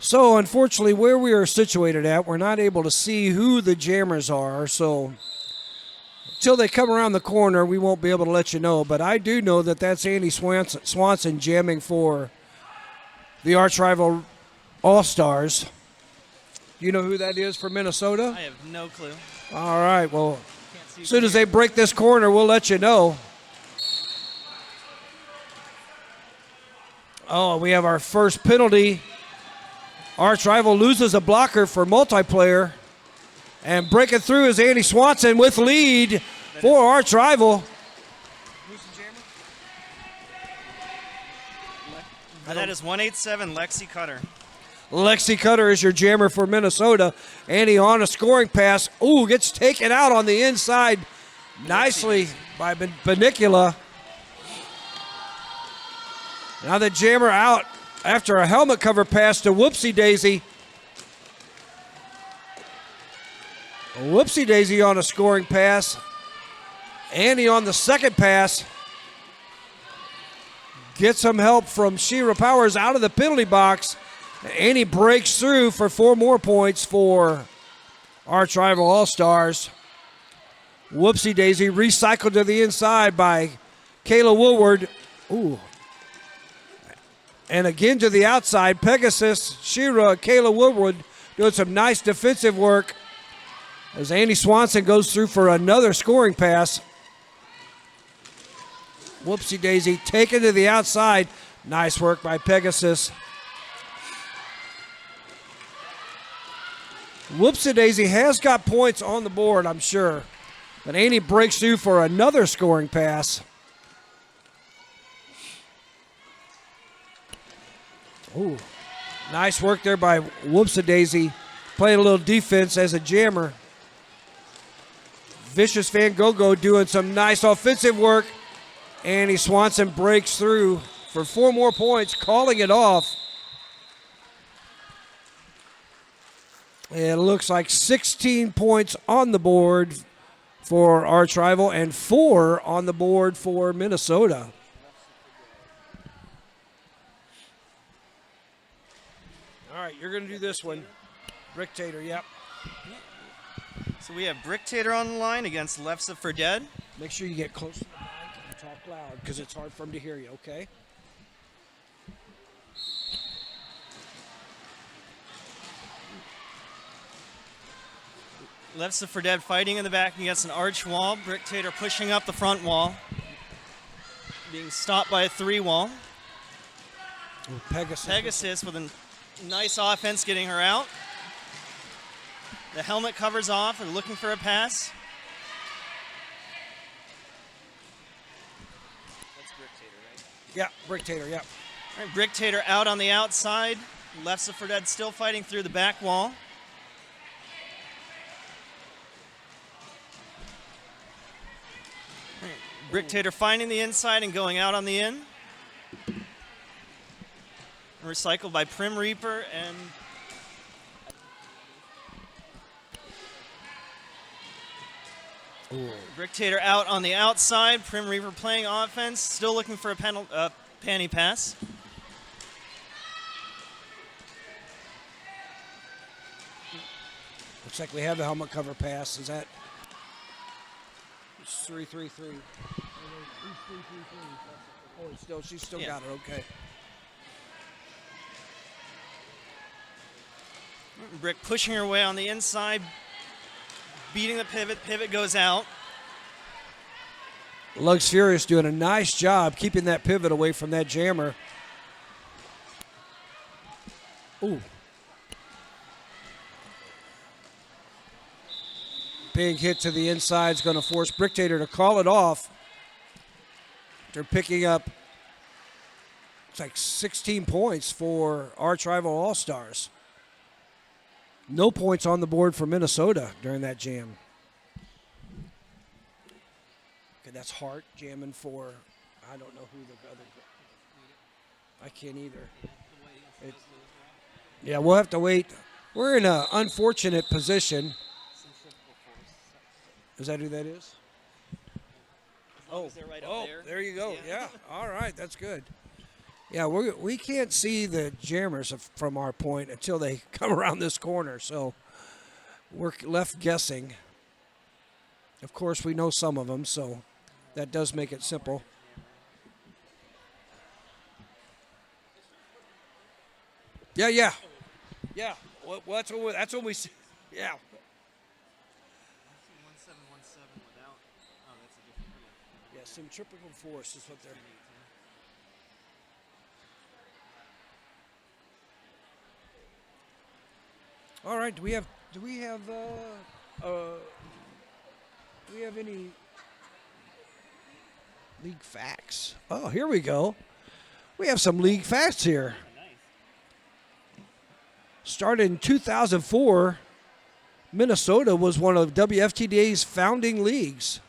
So, unfortunately, where we are situated at, we're not able to see who the jammers are. So, until they come around the corner, we won't be able to let you know. But I do know that that's Andy Swanson jamming for the arch rival All-Stars. Do you know who that is for Minnesota? I have no clue. All right, well, as soon as they break this corner, we'll let you know. Oh, we have our first penalty. Arch rival loses a blocker for multiplayer. And breaking through is Andy Swanson with lead for arch rival. That is 187 Lexi Cutter. Lexi Cutter is your jammer for Minnesota. Andy on a scoring pass. Ooh, gets taken out on the inside nicely by Benicula. Now the jammer out after a helmet cover pass to Whoopsie Daisy. Whoopsie Daisy on a scoring pass. Andy on the second pass. Gets some help from Shira Powers out of the penalty box. Andy breaks through for 4 more points for arch rival All-Stars. Whoopsie Daisy recycled to the inside by Kayla Woodward. Ooh. And again to the outside, Pegasus, Shira, Kayla Woodward doing some nice defensive work as Andy Swanson goes through for another scoring pass. Whoopsie Daisy taken to the outside. Nice work by Pegasus. Whoopsie Daisy has got points on the board, I'm sure. But Andy breaks through for another scoring pass. Ooh, nice work there by Whoopsie Daisy, playing a little defense as a jammer. Vicious Van Gogo doing some nice offensive work. Andy Swanson breaks through for 4 more points, calling it off. It looks like 16 points on the board for arch rival and 4 on the board for Minnesota. All right, you're going to do this one. Bricktator, yep. So we have Bricktator on the line against Lefsa for Dead. Make sure you get close to the mic and talk loud because it's hard for them to hear you, okay? Lefsa for Dead fighting in the back against an arch wall. Bricktator pushing up the front wall. Being stopped by a 3 wall. Ooh, Pegasus with a nice offense getting her out. The helmet covers off. They're looking for a pass. That's Bricktator, right? Yeah, Bricktator, yeah. All right, Bricktator out on the outside. Lefsa for Dead still fighting through the back wall. All right, Bricktator finding the inside and going out on the in. Recycled by Prim Reaper and Bricktator out on the outside. Prim Reaper playing offense, still looking for a panty pass. Looks like we have the helmet cover pass. Is that? It's 3-3-3. Oh, she's still got it. Okay. Brick pushing her way on the inside, beating the pivot. Pivot goes out. Lugs Furious doing a nice job keeping that pivot away from that jammer. Ooh. Big hit to the inside is going to force Bricktator to call it off. They're picking up, it's like 16 points for arch rival All-Stars. No points on the board for Minnesota during that jam. Okay, that's Hart jamming for, I don't know who the other, I can't either. Yeah, we'll have to wait. We're in an unfortunate position. Is that who that is? Right there you go. Yeah. All right, that's good. Yeah, we can't see the jammers from our point until they come around this corner, so we're left guessing. Of course, we know some of them, so that does make it simple. Yeah, yeah, yeah. Well, that's what we see. Yeah. 1717 without. Oh, that's a different. Yeah, centripetal force is what they're. All right. Do we have any league facts? Oh, here we go. We have some league facts here. Nice. Started in 2004, Minnesota was one of WFTDA's founding leagues.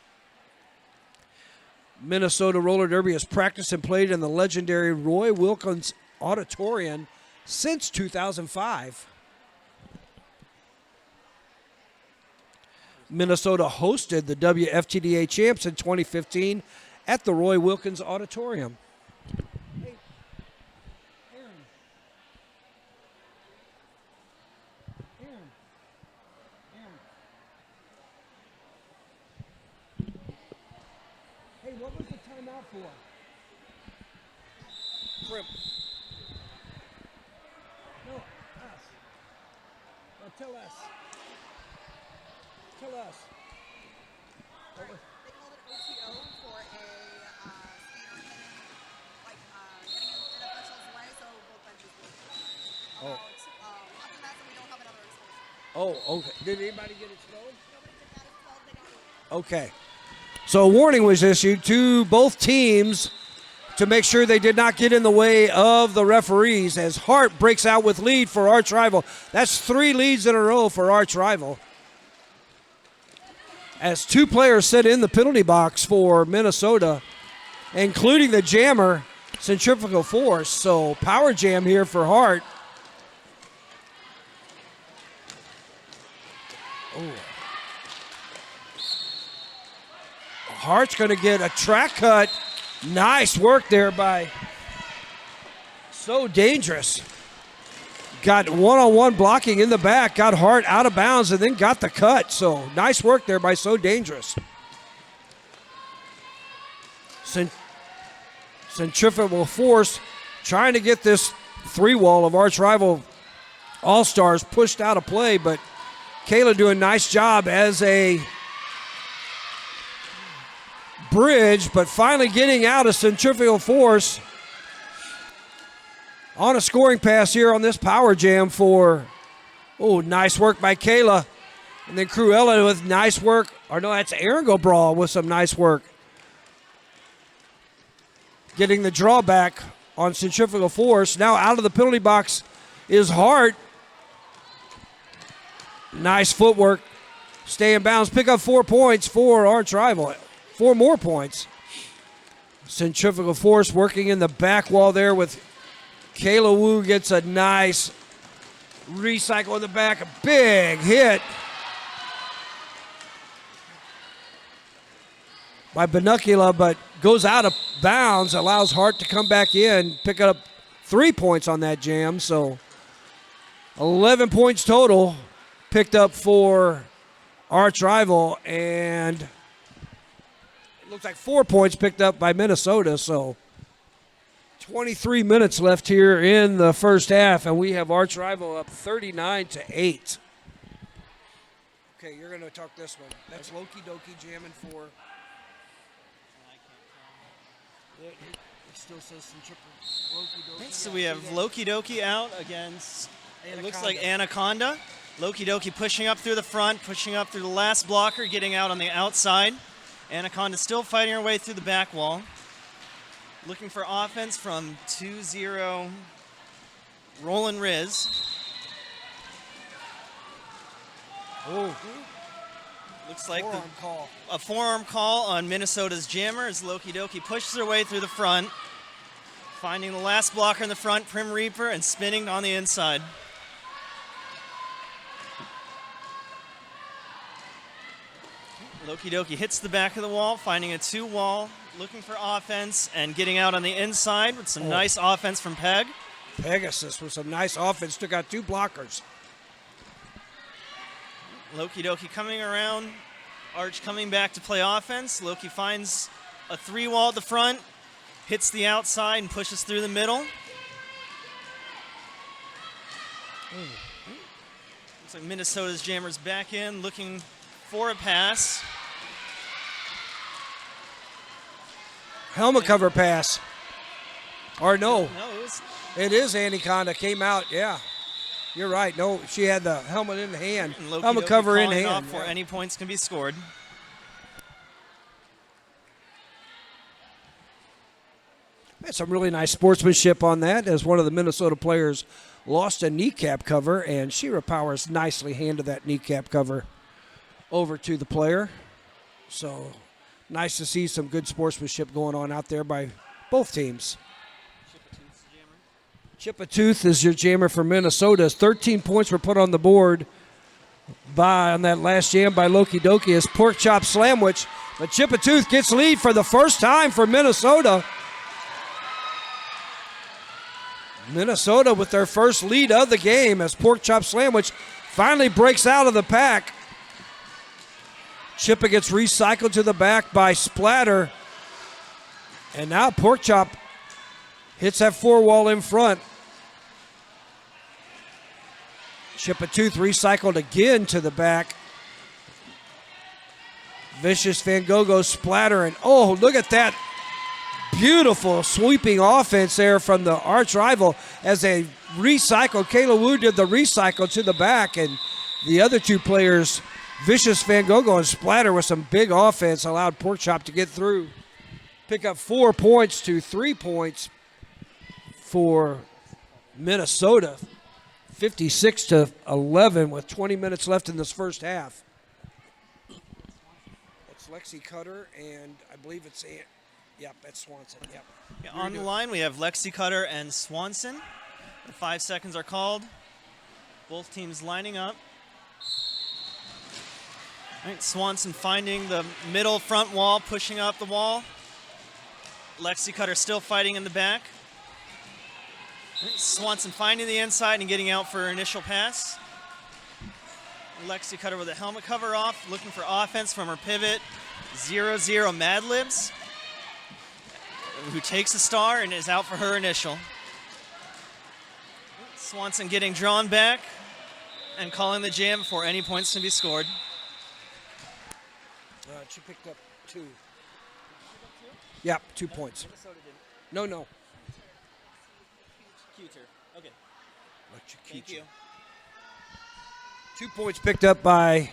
Minnesota Roller Derby has practiced and played in the legendary Roy Wilkins Auditorium since 2005. Minnesota hosted the WFTDA champs in 2015 at the Roy Wilkins Auditorium. Hey, Aaron. Hey, what was the timeout for? Crimp. No, us. Now tell us. Tell us. What was- They called it OTO for a skater hitting, like getting in an official's way, so both benches were Oh. other than that, we don't have another expulsion. Oh, okay. Did anybody get exposed? Nobody took that as 12, they got moved. Okay. So a warning was issued to both teams to make sure they did not get in the way of the referees as Hart breaks out with lead for Arch Rival. That's 3 leads in a row for Arch Rival. As 2 players sit in the penalty box for Minnesota, including the jammer, Centrifugal Force. So power jam here for Hart. Oh. Hart's going to get a track cut. Nice work there by So Dangerous. Got one-on-one blocking in the back, got Hart out of bounds, and then got the cut. So nice work there by So Dangerous. Centrifugal Force trying to get this 3-wall of Arch Rival All-Stars pushed out of play, but Kayla doing a nice job as a bridge, but finally getting out of Centrifugal Force on a scoring pass here on this power jam for, nice work by Kayla. And then Cruella with nice work. Or no, that's Aaron Brawl with some nice work. Getting the drawback on Centrifugal Force. Now out of the penalty box is Hart. Nice footwork. Stay in bounds. Pick up 4 points for Arch Rival. 4 more points. Centrifugal Force working in the back wall there with Kayla Wu gets a nice recycle in the back. A big hit by Binocula, but goes out of bounds. Allows Hart to come back in, pick up 3 points on that jam. So 11 points total picked up for Arch Rival, and it looks like 4 points picked up by Minnesota. So 23 minutes left here in the first half, and we have Arch Rival up 39-8. Okay, you're going to talk this one. That's Loki Doki jamming for. It still says Loki Doki. So we have Loki Doki out against, it looks like Anaconda. Loki Doki pushing up through the front, pushing up through the last blocker, getting out on the outside. Anaconda still fighting her way through the back wall. Looking for offense from 2-0 Roland Riz. Oh, Looks like call. a forearm call on Minnesota's jammer as Loki Doki pushes her way through the front. Finding the last blocker in the front, Prim Reaper, and spinning on the inside. Loki Doki hits the back of the wall, finding a 2-wall looking for offense and getting out on the inside with some nice offense from Peg. Pegasus with some nice offense. Took out 2 blockers. Loki Doki coming around. Arch coming back to play offense. Loki finds a 3-wall at the front, hits the outside and pushes through the middle. Looks like Minnesota's Jammers back in, looking for a pass. Helmet cover pass. Or no. No, It is Anaconda. Came out, yeah. You're right. No, she had the helmet in hand. Helmet cover in hand. Before any points can be scored. Had some really nice sportsmanship on that, as one of the Minnesota players lost a kneecap cover, and Shira Powers nicely handed that kneecap cover over to the player. So nice to see some good sportsmanship going on out there by both teams. Chipatooth is your jammer for Minnesota. 13 points were put on the board on that last jam by Loki Doki as Pork Chop Slamwich. But Chipatooth gets lead for the first time for Minnesota. Minnesota with their first lead of the game as Pork Chop Slamwich finally breaks out of the pack. Chippa gets recycled to the back by Splatter. And now Pork Chop hits that 4-wall in front. Chipatooth recycled again to the back. Vicious Van Gogh Splatter. And oh, look at that beautiful sweeping offense there from the arch rival as they recycled. Kayla Wu did the recycle to the back, and the other 2 players, Vicious Van Gogh and Splatter, with some big offense, allowed Pork Chop to get through. Pick up 4 points to 3 points for Minnesota. 56-11 with 20 minutes left in this first half. It's Lexi Cutter, and I believe it's that's Swanson. Yep. Yeah, on the line, we have Lexi Cutter and Swanson. The 5 seconds are called. Both teams lining up. All right, Swanson finding the middle front wall, pushing up the wall. Lexi Cutter still fighting in the back. All right, Swanson finding the inside and getting out for initial pass. Lexi Cutter with a helmet cover off, looking for offense from her pivot. 0-0 Mad Libs, who takes a star and is out for her initial. Swanson getting drawn back and calling the jam before any points can be scored. She picked up 2. Yep, 2 points. No. Okay. Thank you. 2 points picked up by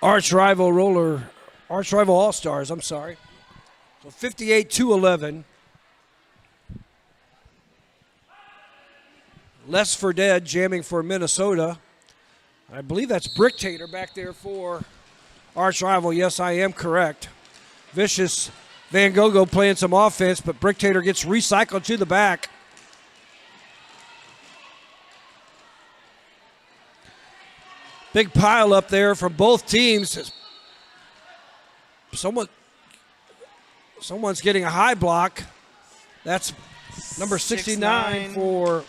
arch rival All-Stars, I'm sorry. So 58-11. Les for Dead jamming for Minnesota. I believe that's Bricktator back there for arch rival. Yes, I am correct. Vicious Van Gogh playing some offense, but Bricktator gets recycled to the back. Big pile up there from both teams. Someone's getting a high block. That's number 69 for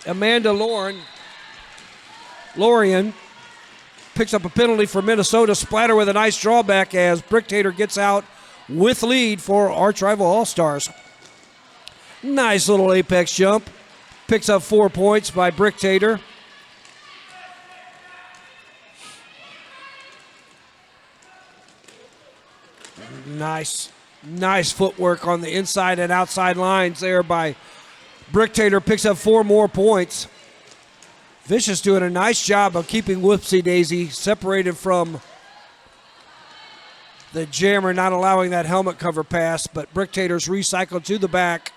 Amanda Lorian picks up a penalty for Minnesota. Splatter with a nice drawback as Bricktator gets out with lead for arch rival All-Stars. Nice little apex jump. Picks up 4 points by Bricktator. Nice footwork on the inside and outside lines there by Bricktator. Picks up 4 more points. Vicious doing a nice job of keeping Whoopsie Daisy separated from the jammer, not allowing that helmet cover pass, but Bricktator's recycled to the back.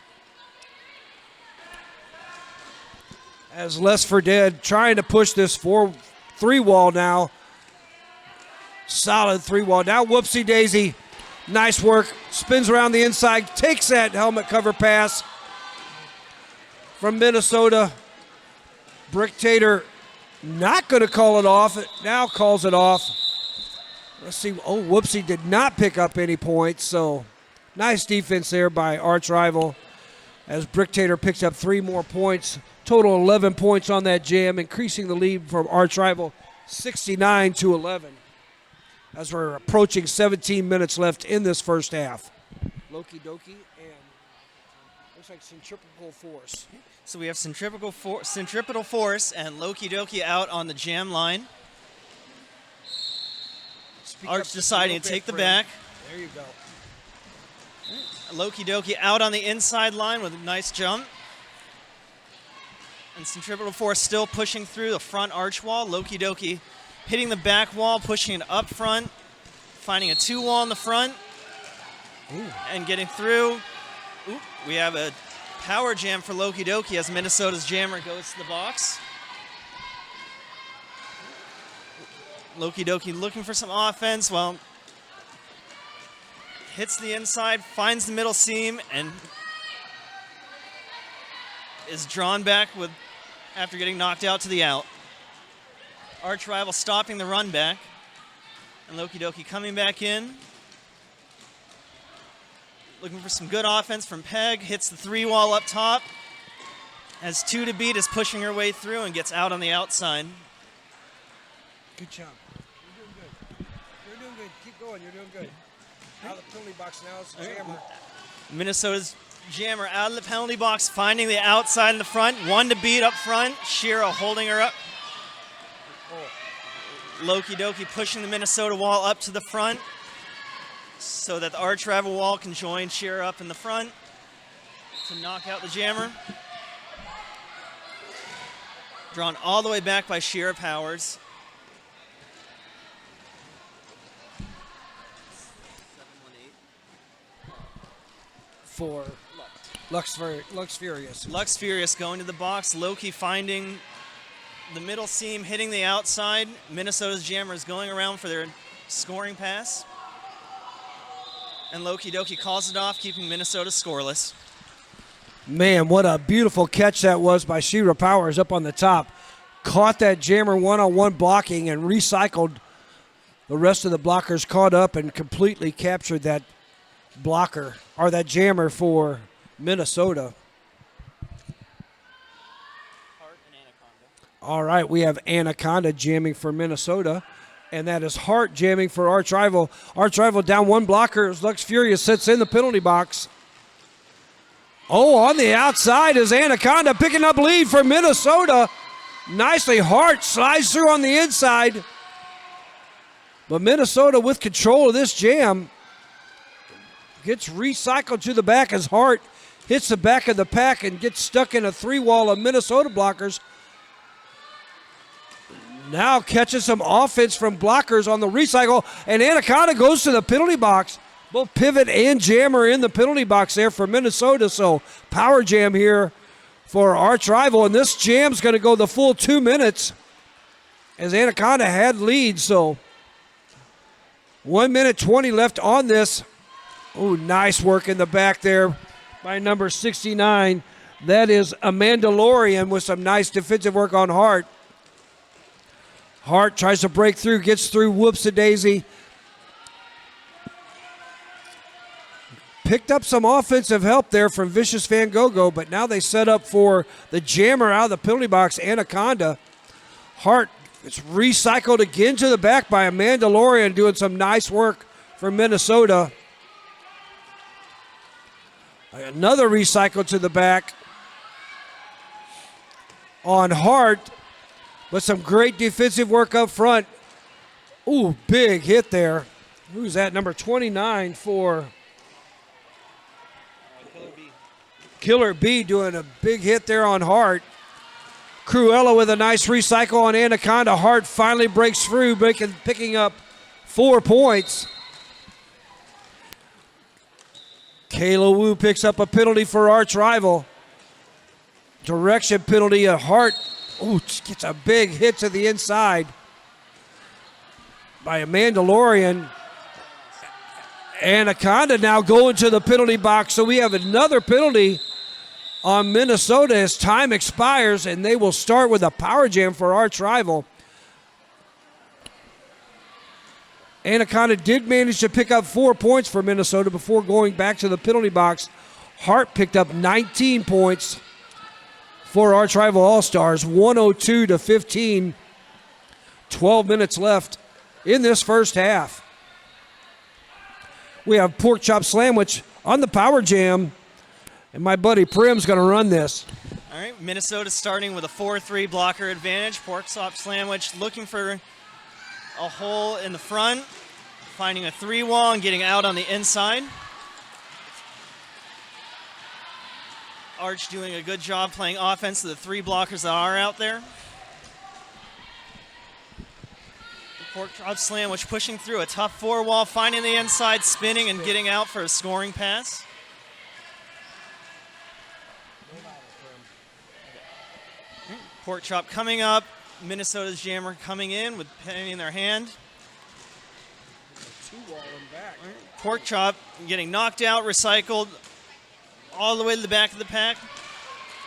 As Les for Dead trying to push this 4-3 wall now. Solid 3 wall. Now Whoopsie Daisy. Nice work. Spins around the inside. Takes that helmet cover pass from Minnesota. Bricktator not going to call it off. It now calls it off. Let's see. Oh, Whoopsie did not pick up any points. So Nice defense there by Arch Rival as Bricktator picks up 3 more points. Total 11 points on that jam, increasing the lead from Arch Rival 69-11 as we're approaching 17 minutes left in this first half. Loki Doki and looks like Centripetal Force. So we have Centripetal Force and Loki Doki out on the jam line. Arch deciding to take the back. There you go. Loki Doki out on the inside line with a nice jump. And Centripetal Force still pushing through the front arch wall. Loki Doki hitting the back wall, pushing it up front, finding a 2-wall in the front, and getting through. Ooh, we have a power jam for Loki Doki as Minnesota's jammer goes to the box. Loki Doki looking for some offense. Well, hits the inside, finds the middle seam, and is drawn back with after getting knocked out to the out. Arch Rival stopping the run back. And Loki Doki coming back in. Looking for some good offense from Peg. Hits the 3-wall up top. Has 2 to beat, is pushing her way through and gets out on the outside. Good job. You're doing good. You're doing good. Keep going. You're doing good. Out of the penalty box now is the jammer. Minnesota's jammer out of the penalty box, finding the outside in the front. 1 to beat up front. Shira holding her up. Loki Doki pushing the Minnesota wall up to the front so that the Arch Rival wall can join Shira up in the front to knock out the jammer. Drawn all the way back by Shira Powers. For Lux Furious. Lux Furious going to the box. Loki finding the middle seam, hitting the outside. Minnesota's jammer is going around for their scoring pass. And Loki Doki calls it off, keeping Minnesota scoreless. Man, what a beautiful catch that was by Shira Powers up on the top. Caught that jammer one-on-one blocking and recycled. The rest of the blockers caught up and completely captured that blocker, or that jammer for Minnesota. All right, we have Anaconda jamming for Minnesota, and that is Hart jamming for Arch Rival. Arch Rival down 1 blocker as Lux Furious sits in the penalty box. Oh, on the outside is Anaconda picking up lead for Minnesota. Nicely, Hart slides through on the inside. But Minnesota with control of this jam. Gets recycled to the back as Hart hits the back of the pack and gets stuck in a 3-wall of Minnesota blockers. Now catches some offense from blockers on the recycle, and Anaconda goes to the penalty box. Both pivot and jammer in the penalty box there for Minnesota, so power jam here for Arch Rival, and this jam's going to go the full 2 minutes as Anaconda had lead, so 1 minute 20 left on this. Oh, nice work in the back there by number 69. That is a Mandalorian with some nice defensive work on Hart. Hart tries to break through, gets through, whoops-a-daisy. Picked up some offensive help there from Vicious Van Gogo, but now they set up for the jammer out of the penalty box, Anaconda. Hart is recycled again to the back by a Mandalorian doing some nice work for Minnesota. Another recycle to the back on Hart, but some great defensive work up front. Ooh, big hit there. Who's that? Number 29 for Killer B doing a big hit there on Hart. Cruella with a nice recycle on Anaconda. Hart finally breaks through, picking up 4 points. Kayla Wu picks up a penalty for Arch Rival. Direction penalty at Hart. Ooh, gets a big hit to the inside by a Mandalorian. Anaconda now going to the penalty box, so we have another penalty on Minnesota as time expires, and they will start with a power jam for Arch Rival. Anaconda did manage to pick up 4 points for Minnesota before going back to the penalty box. Hart picked up 19 points for Arch Rival All-Stars, 102-15. 12 minutes left in this first half. We have Pork Chop Sandwich on the power jam, and my buddy Prim's going to run this. All right, Minnesota starting with a 4-3 blocker advantage. Pork Chop Sandwich looking for a hole in the front, finding a 3-wall and getting out on the inside. Arch doing a good job playing offense to the 3 blockers that are out there. Pork Chop Sandwich pushing through a tough 4-wall, finding the inside, spinning and getting out for a scoring pass. Pork Chop coming up. Minnesota's jammer coming in with penny in their hand. Pork Chop getting knocked out, recycled all the way to the back of the pack.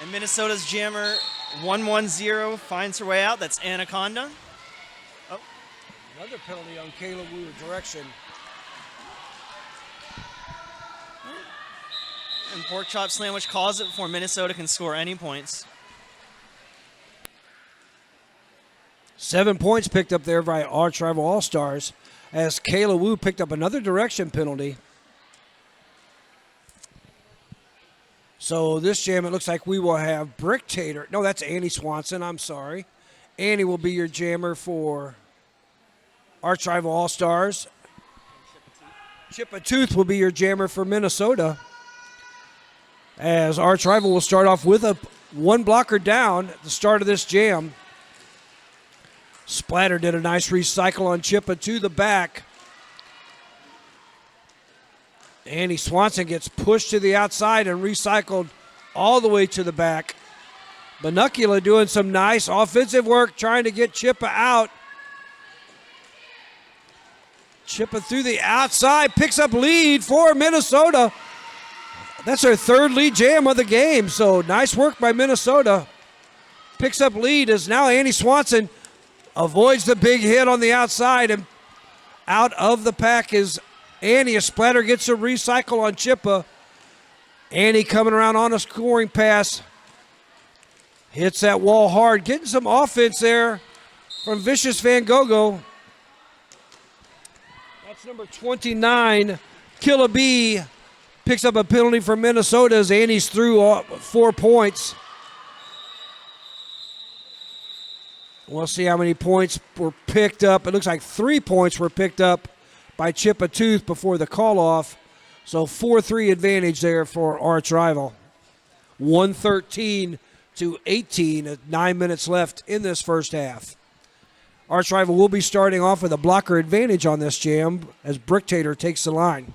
And Minnesota's jammer 1-1-0 finds her way out. That's Anaconda. Oh. Another penalty on Kayla Wu direction. And Pork Chop Sandwich calls it before Minnesota can score any points. 7 points picked up there by Arch Rival All-Stars as Kayla Wu picked up another direction penalty. So this jam, it looks like we will have Brick Tater. No, that's Annie Swanson. I'm sorry. Annie will be your jammer for Arch Rival All-Stars. Chip a Tooth will be your jammer for Minnesota. As Arch Rival will start off with a 1 blocker down at the start of this jam. Splatter did a nice recycle on Chippa to the back. Annie Swanson gets pushed to the outside and recycled all the way to the back. Banucula doing some nice offensive work trying to get Chippa out. Chippa through the outside, picks up lead for Minnesota. That's their 3rd lead jam of the game, so nice work by Minnesota. Picks up lead as now Annie Swanson avoids the big hit on the outside, and out of the pack is Annie. A splatter gets a recycle on Chippa. Annie coming around on a scoring pass. Hits that wall hard. Getting some offense there from Vicious Van Gogo. That's number 29. Killa B picks up a penalty for Minnesota as Annie's through 4 points. We'll see how many points were picked up. It looks like 3 points were picked up by Chip a Tooth before the call-off. So 4-3 advantage there for Arch Rival. 113-18, 9 minutes left in this first half. Arch Rival will be starting off with a blocker advantage on this jam as Brick Tater takes the line.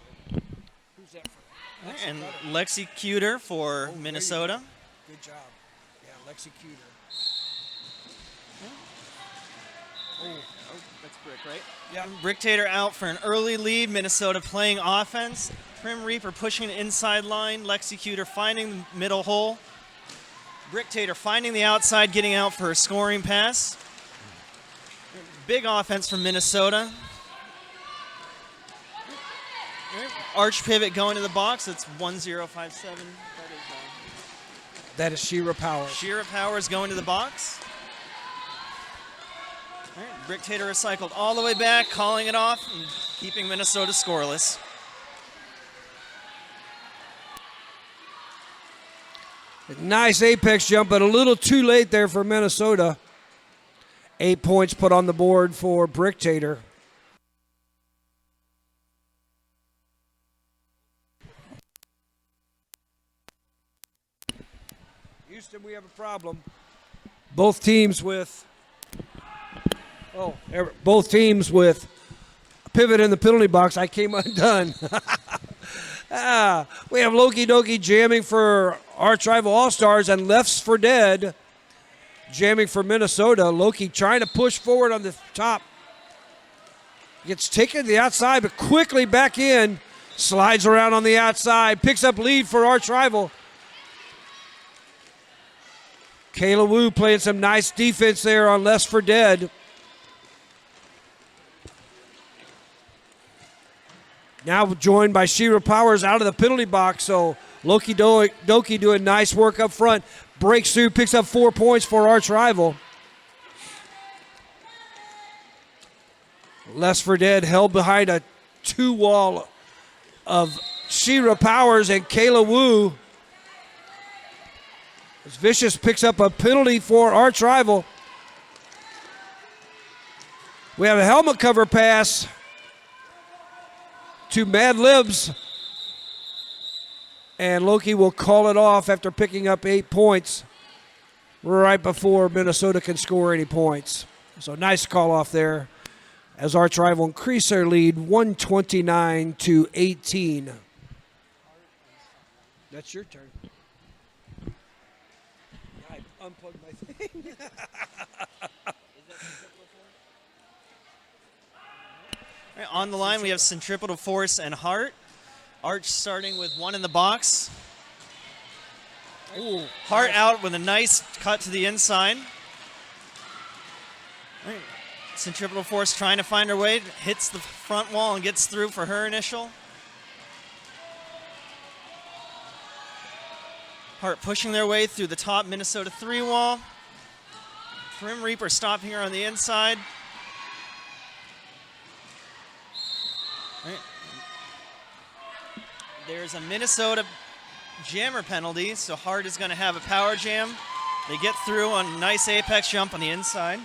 And Lexi Cuter for Minnesota. Good job. Yeah, Lexi Cuter. That's Brick, right? Yeah. Brick Tater out for an early lead. Minnesota playing offense. Prim Reaper pushing the inside line. Lexi Cuter finding the middle hole. Brick Tater finding the outside, getting out for a scoring pass. Big offense from Minnesota. Arch pivot going to the box. It's 1057. That is Shira Powers. Shira Powers going to the box. All right, Brick Tater recycled all the way back, calling it off, and keeping Minnesota scoreless. Nice apex jump, but a little too late there for Minnesota. 8 points put on the board for Brick Tater. Houston, we have a problem. Both teams with pivot in the penalty box. I came undone. We have Loki Doki jamming for Arch Rival All-Stars and Lefts for Dead jamming for Minnesota. Loki trying to push forward on the top. Gets taken to the outside, but quickly back in. Slides around on the outside. Picks up lead for Arch Rival. Kayla Wu playing some nice defense there on Lefts for Dead. Now joined by Shira Powers out of the penalty box. So Loki Doki doing nice work up front. Breaks through, picks up 4 points for arch rival. Les Fredette held behind a 2-wall of Shira Powers and Kayla Wu. As Vicious picks up a penalty for arch rival. We have a helmet cover pass to Mad Libs. And Loki will call it off after picking up 8 points right before Minnesota can score any points. So nice call off there as arch rival increase their lead 129-18. That's your turn. I unplugged my thing. Right, on the line, we have Centripetal Force and Hart. Arch starting with one in the box. Ooh, Hart out with a nice cut to the inside. Right. Centripetal Force trying to find her way, hits the front wall and gets through for her initial. Hart pushing their way through the top Minnesota 3 wall. Grim Reaper stopping her on the inside. Right. There's a Minnesota jammer penalty, so Hart is going to have a power jam. They get through on a nice apex jump on the inside.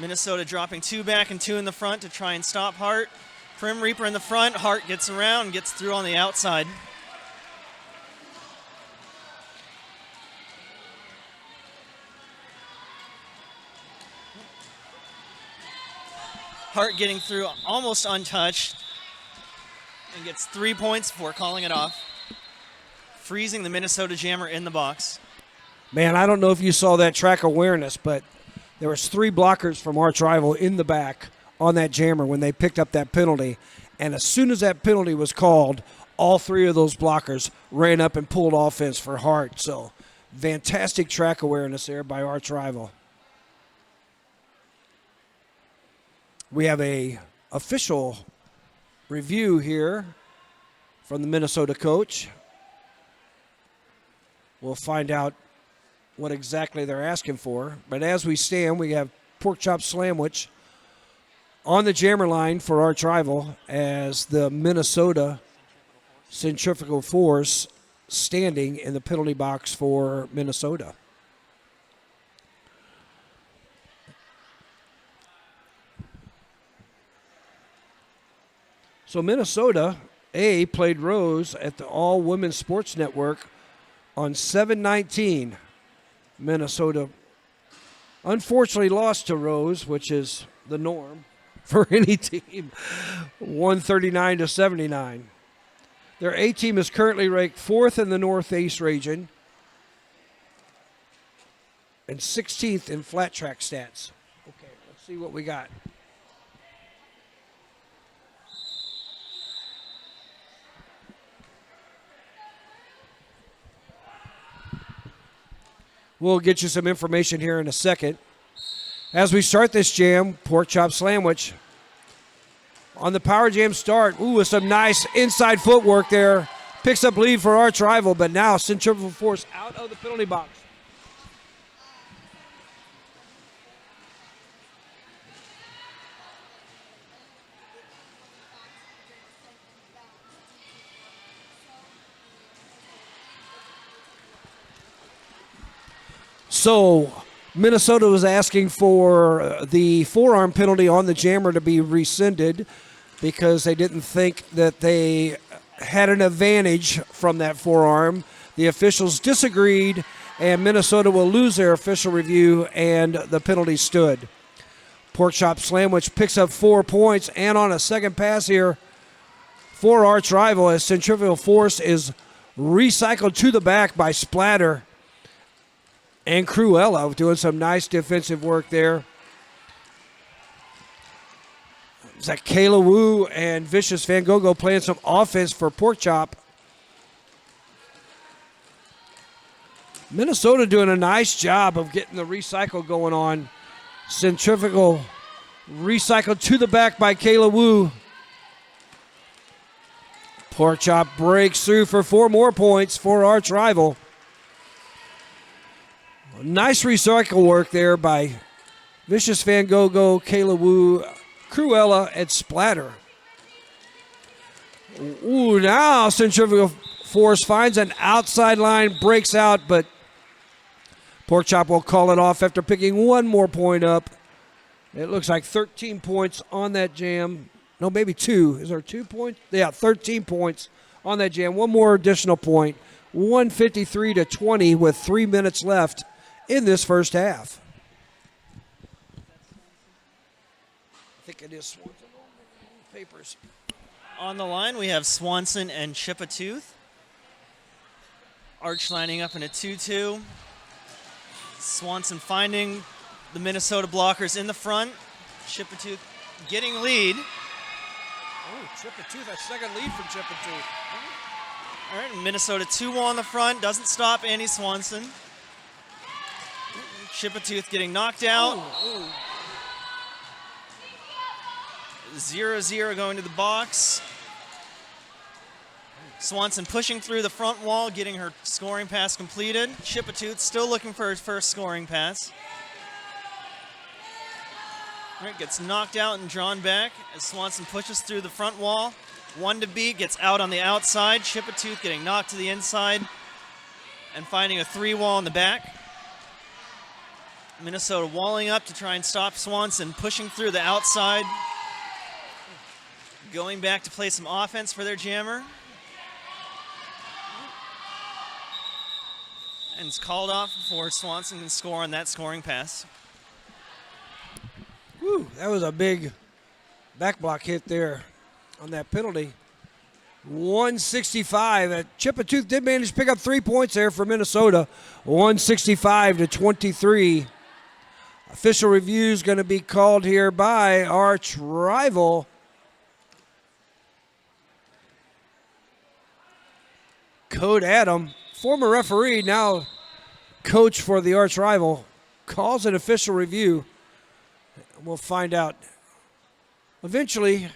Minnesota dropping 2 back and 2 in the front to try and stop Hart. Grim Reaper in the front. Hart gets around and gets through on the outside. Hart getting through almost untouched and gets 3 points before calling it off, freezing the Minnesota jammer in the box. Man, I don't know if you saw that track awareness, but there was 3 blockers from arch rival in the back on that jammer when they picked up that penalty. And as soon as that penalty was called, all 3 of those blockers ran up and pulled offense for Hart. So fantastic track awareness there by arch rival. We have a official review here from the Minnesota coach. We'll find out what exactly they're asking for. But as we stand, we have Pork Chop Sandwich on the jammer line for arch rival as the Minnesota Centrifugal Force standing in the penalty box for Minnesota. So Minnesota, played Rose at the All Women's Sports Network on 7/19. Minnesota unfortunately lost to Rose, which is the norm for any team, 139-79. Their A team is currently ranked 4th in the Northeast region and 16th in flat track stats. Okay, let's see what we got. We'll get you some information here in a second. As we start this jam, Pork Chop Sandwich on the power jam start. Ooh, with some nice inside footwork there. Picks up lead for arch rival, but now Centrifugal Force out of the penalty box. So Minnesota was asking for the forearm penalty on the jammer to be rescinded because they didn't think that they had an advantage from that forearm. The officials disagreed, and Minnesota will lose their official review, and the penalty stood. Pork Chop Sandwich picks up 4 points, and on a second pass here for arch rival as Centrifugal Force is recycled to the back by Splatter and Cruella doing some nice defensive work there. Is that Kayla Wu and Vicious Van Gogo playing some offense for Pork Chop. Minnesota doing a nice job of getting the recycle going on. Centrifugal Recycled to the back by Kayla Wu. Pork Chop breaks through for 4 more points for arch rival. Nice recycle work there by Vicious Van Gogh, Kayla Wu, Cruella, and Splatter. Ooh, now Centrifugal Force finds an outside line, breaks out, but Pork Chop will call it off after picking 1 more point up. It looks like 13 points on that jam. No, maybe 2. Is there 2 points? Yeah, 13 points on that jam. 1 more additional point. 153-20 with 3 minutes left in this first half. I think it is Swanson. Papers. On the line, we have Swanson and Chipatooth. Arch lining up in a 2-2. Swanson finding the Minnesota blockers in the front. Chipatooth getting lead. Oh, Chipatooth, a second lead from Chipatooth. All right, Minnesota 2-1 on the front. Doesn't stop Andy Swanson. Chipatooth getting knocked out. 0-0 going to the box. Swanson pushing through the front wall, getting her scoring pass completed. Chipatooth still looking for his first scoring pass. All right, gets knocked out and drawn back as Swanson pushes through the front wall. 1 to beat, gets out on the outside. Chipatooth getting knocked to the inside and finding a 3-wall in the back. Minnesota walling up to try and stop Swanson, pushing through the outside. Going back to play some offense for their jammer. And it's called off before Swanson can score on that scoring pass. Woo, that was a big back block hit there on that penalty. 165. Chipatooth did manage to pick up 3 points there for Minnesota. 165-23. Official review is going to be called here by arch rival Code Adam, former referee, now coach for the arch rival, calls an official review. We'll find out eventually.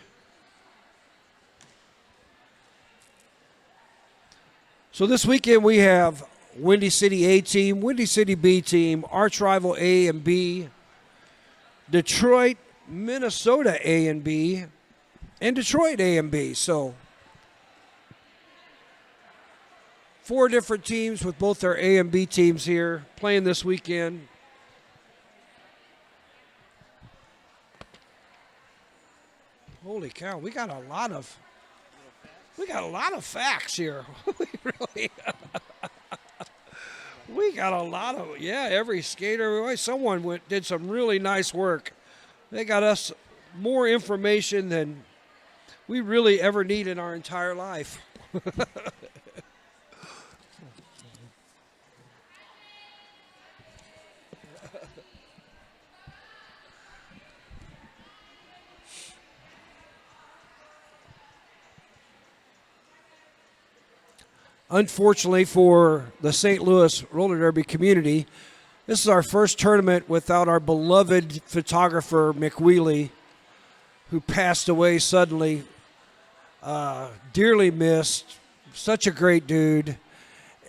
So this weekend we have Windy City A team, Windy City B team, arch rival A and B, Detroit, Minnesota A and B, and Detroit A and B. So 4 different teams with both their A and B teams here playing this weekend. Holy cow, we got a lot of facts here. We got a lot of, every skater, someone did some really nice work. They got us more information than we really ever need in our entire life. Unfortunately for the St. Louis roller derby community, this is our first tournament without our beloved photographer, McWheely, who passed away suddenly. Dearly missed. Such a great dude.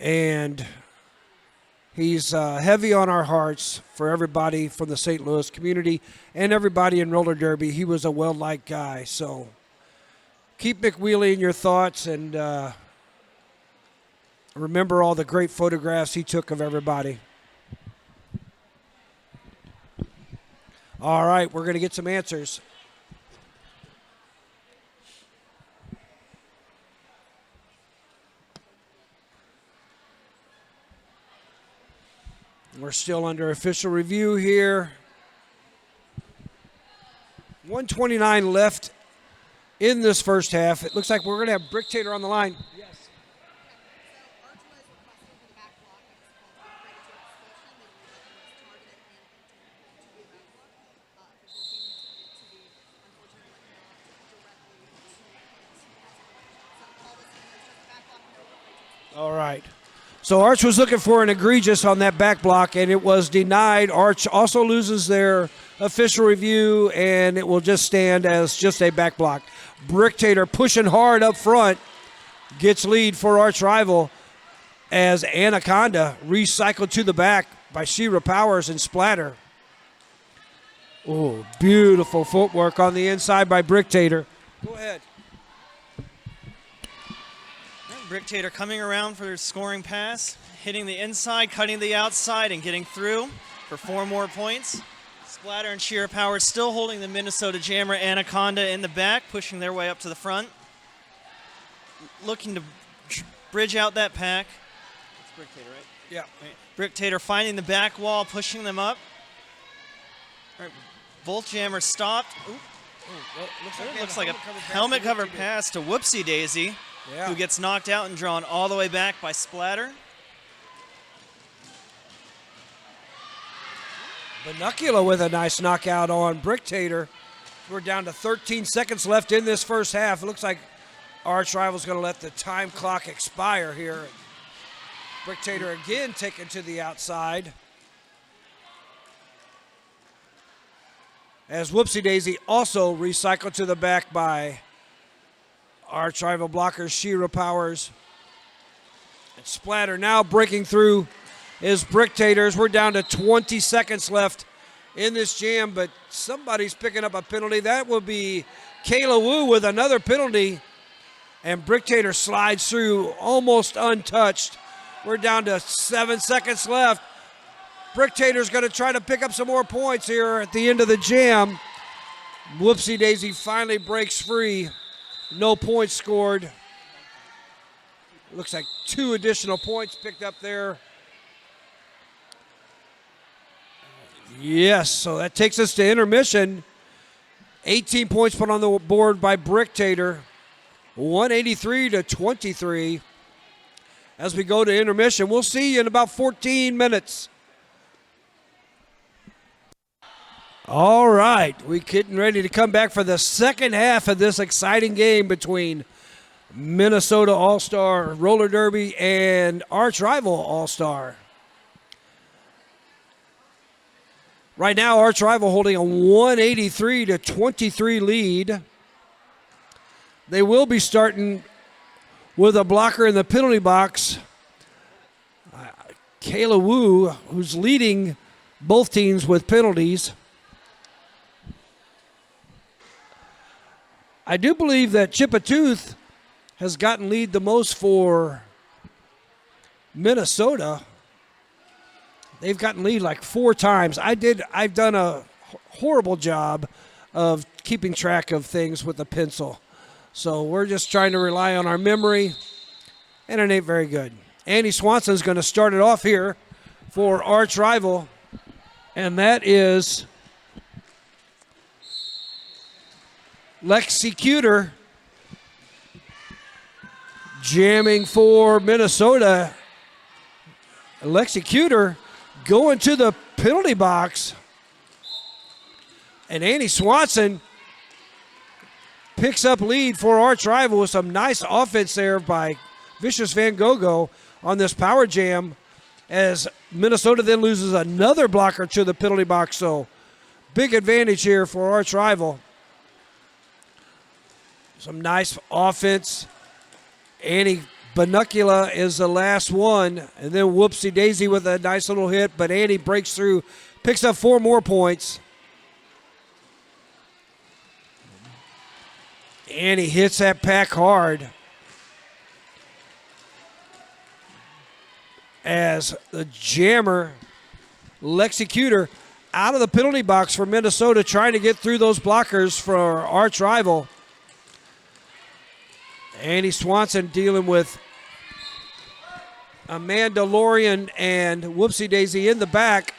And he's heavy on our hearts for everybody from the St. Louis community and everybody in roller derby. He was a well-liked guy. So keep McWheely in your thoughts and remember all the great photographs he took of everybody. All right, we're going to get some answers. We're still under official review here. 129 left in this first half. It looks like we're going to have Brick Tater on the line. Yes. All right. So Arch was looking for an egregious on that back block, and it was denied. Arch also loses their official review, and it will just stand as just a back block. Bricktator pushing hard up front, gets lead for arch rival as Anaconda recycled to the back by Shira Powers and Splatter. Oh, beautiful footwork on the inside by Bricktator. Go ahead. Bricktator coming around for their scoring pass, hitting the inside, cutting the outside, and getting through for 4 more points. Splatter and Sheer Power still holding the Minnesota Jammer Anaconda in the back, pushing their way up to the front. Looking to bridge out that pack. It's Bricktator, right? Yeah. Right. Bricktator finding the back wall, pushing them up. All right. Both jammers stopped. Ooh. Looks like a helmet cover pass to Whoopsie Daisy, who gets knocked out and drawn all the way back by Splatter. Binocula with a nice knockout on Bricktator. We're down to 13 seconds left in this first half. It looks like arch rival's going to let the time clock expire here. Bricktator again taken to the outside. As Whoopsie Daisy also recycled to the back by arch rival blockers Shira Powers. And Splatter now breaking through is Bricktators. We're down to 20 seconds left in this jam, but somebody's picking up a penalty. That will be Kayla Wu with another penalty, and Bricktator slides through almost untouched. We're down to 7 seconds left. Bricktator's going to try to pick up some more points here at the end of the jam. Whoopsie Daisy finally breaks free. No points scored. Looks like 2 additional points picked up there. Yes, so that takes us to intermission. 18 points put on the board by Bricktator. 183-23. As we go to intermission, we'll see you in about 14 minutes. All right, we're getting ready to come back for the second half of this exciting game between Minnesota All-Star Roller Derby and arch rival All-Star. Right now, arch rival holding a 183-23 lead. They will be starting with a blocker in the penalty box. Kayla Wu, who's leading both teams with penalties. I do believe that Chipatooth has gotten lead the most for Minnesota. They've gotten lead like 4 times. I've done a horrible job of keeping track of things with a pencil. So we're just trying to rely on our memory, and it ain't very good. Andy Swanson's going to start it off here for arch rival, and that is Lexi Cuter jamming for Minnesota. Lexi Cuter going to the penalty box, and Andy Swanson picks up lead for arch rival with some nice offense there by Vicious Van Gogo on this power jam, as Minnesota then loses another blocker to the penalty box. So big advantage here for arch rival. Some nice offense. Annie Binocula is the last one, and then Whoopsie Daisy with a nice little hit, but Annie breaks through, picks up 4 more points. Annie hits that pack hard as the jammer, Lexi Cuter, out of the penalty box for Minnesota, trying to get through those blockers for arch rival. Annie Swanson dealing with Amanda Lorian and Whoopsie Daisy in the back.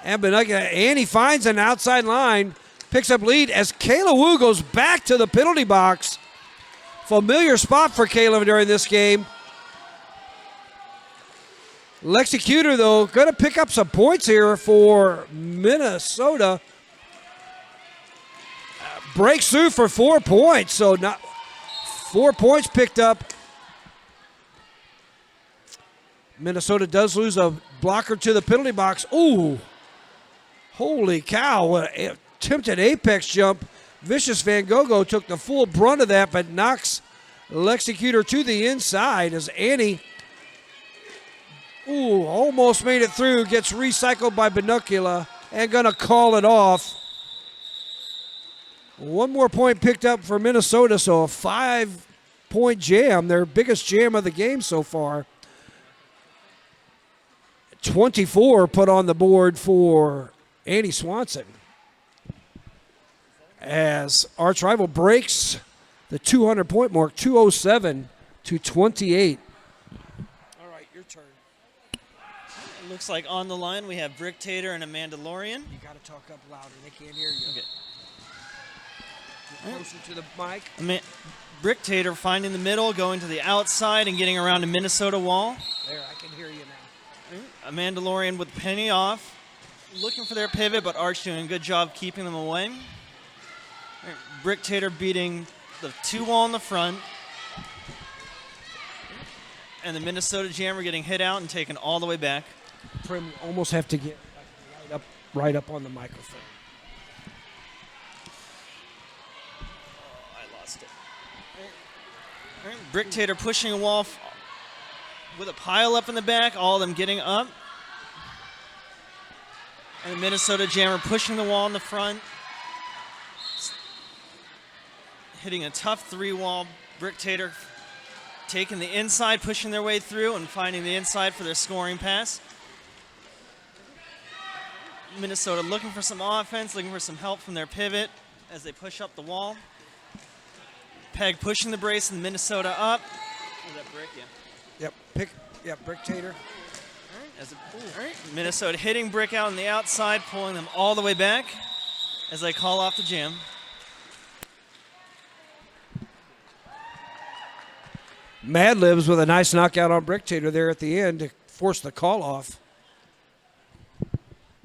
And Annie finds an outside line, picks up lead as Kayla Wu goes back to the penalty box. Familiar spot for Kayla during this game. Lexi Cuter, though, going to pick up some points here for Minnesota. Breaks through for 4 points, so not 4 points picked up. Minnesota does lose a blocker to the penalty box. Ooh. Holy cow, what an attempted apex jump. Vicious Van Gogo took the full brunt of that, but knocks Lexicutor to the inside as Annie, almost made it through, gets recycled by Binocula and gonna call it off. One more point picked up for Minnesota, so a 5-point jam, their biggest jam of the game so far. 24 put on the board for Annie Swanson as arch rival breaks the 200-point mark, 207 to 28. All right, your turn. It looks like on the line we have Bricktator and a Mandalorian. You got to talk up louder. They can't hear you. Okay. Get closer to the mic. Bricktator finding the middle, going to the outside and getting around a Minnesota wall. There, I can hear you now. A Mandalorian with Penny off, looking for their pivot, but Arch doing a good job keeping them away. Bricktator beating the 2 wall in the front. And the Minnesota Jammer getting hit out and taken all the way back. Prim, you almost have to get right up on the microphone. I lost it. Bricktator pushing a wall with a pile up in the back, all of them getting up. And the Minnesota Jammer pushing the wall in the front. Hitting a tough 3-wall. Bricktator taking the inside, pushing their way through, and finding the inside for their scoring pass. Minnesota looking for some offense, looking for some help from their pivot as they push up the wall. Peg pushing the brace and Minnesota up. Is that Brick? Yeah. Bricktator. All right. Minnesota hitting Brick out on the outside, pulling them all the way back as they call off the jam. Mad Libs with a nice knockout on Bricktator there at the end to force the call off.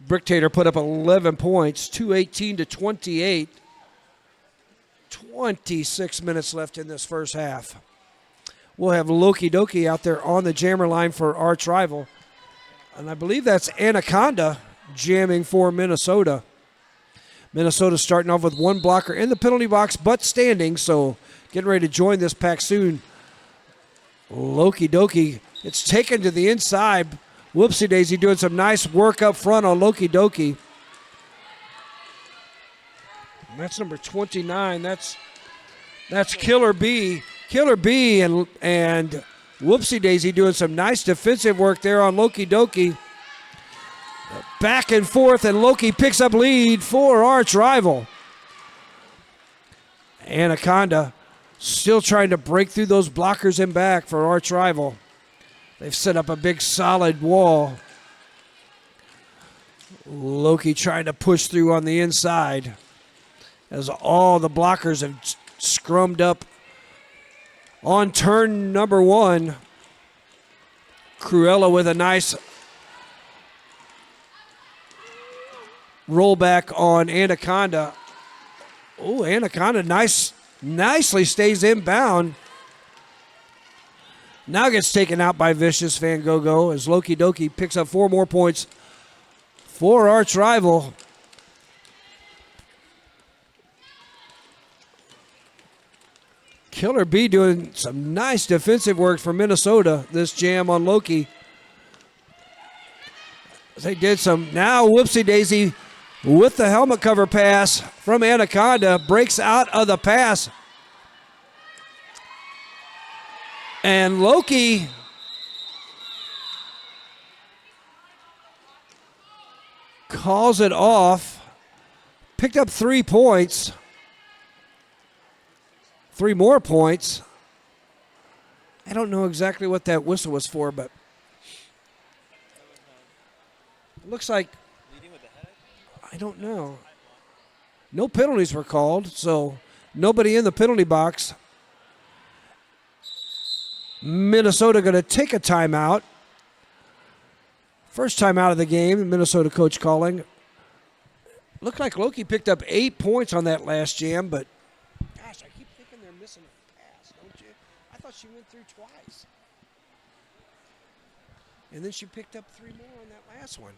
Bricktator put up 11 points, 218 to 28. 26 minutes left in this first half. We'll have Loki Doki out there on the jammer line for arch rival. And I believe that's Anaconda jamming for Minnesota. Minnesota starting off with 1 blocker in the penalty box, but standing, so getting ready to join this pack soon. Loki Doki, it's taken to the inside. Whoopsie Daisy doing some nice work up front on Loki Doki. And that's number 29. That's Killer B. Killer B and Whoopsie Daisy doing some nice defensive work there on Loki Doki. Back and forth, and Loki picks up lead for arch rival. Anaconda still trying to break through those blockers and back for arch rival. They've set up a big solid wall. Loki trying to push through on the inside as all the blockers have scrummed up on turn number 1. Cruella with a nice rollback on Anaconda. Oh, Anaconda nicely stays inbound. Now gets taken out by Vicious Van Gogo as Loki Doki picks up 4 more points for arch rival. Killer B doing some nice defensive work for Minnesota. This jam on Loki. They did some. Now Whoopsie Daisy with the helmet cover pass from Anaconda breaks out of the pass. And Loki calls it off. Picked up 3 points. 3 more points. I don't know exactly what that whistle was for, but it looks like, I don't know. No penalties were called, so nobody in the penalty box. Minnesota going to take a timeout. First time out of the game, Minnesota coach calling. Looked like Loki picked up 8 points on that last jam, but gosh, I keep thinking they're missing a pass, don't you? I thought she went through twice. And then she picked up 3 more on that last one.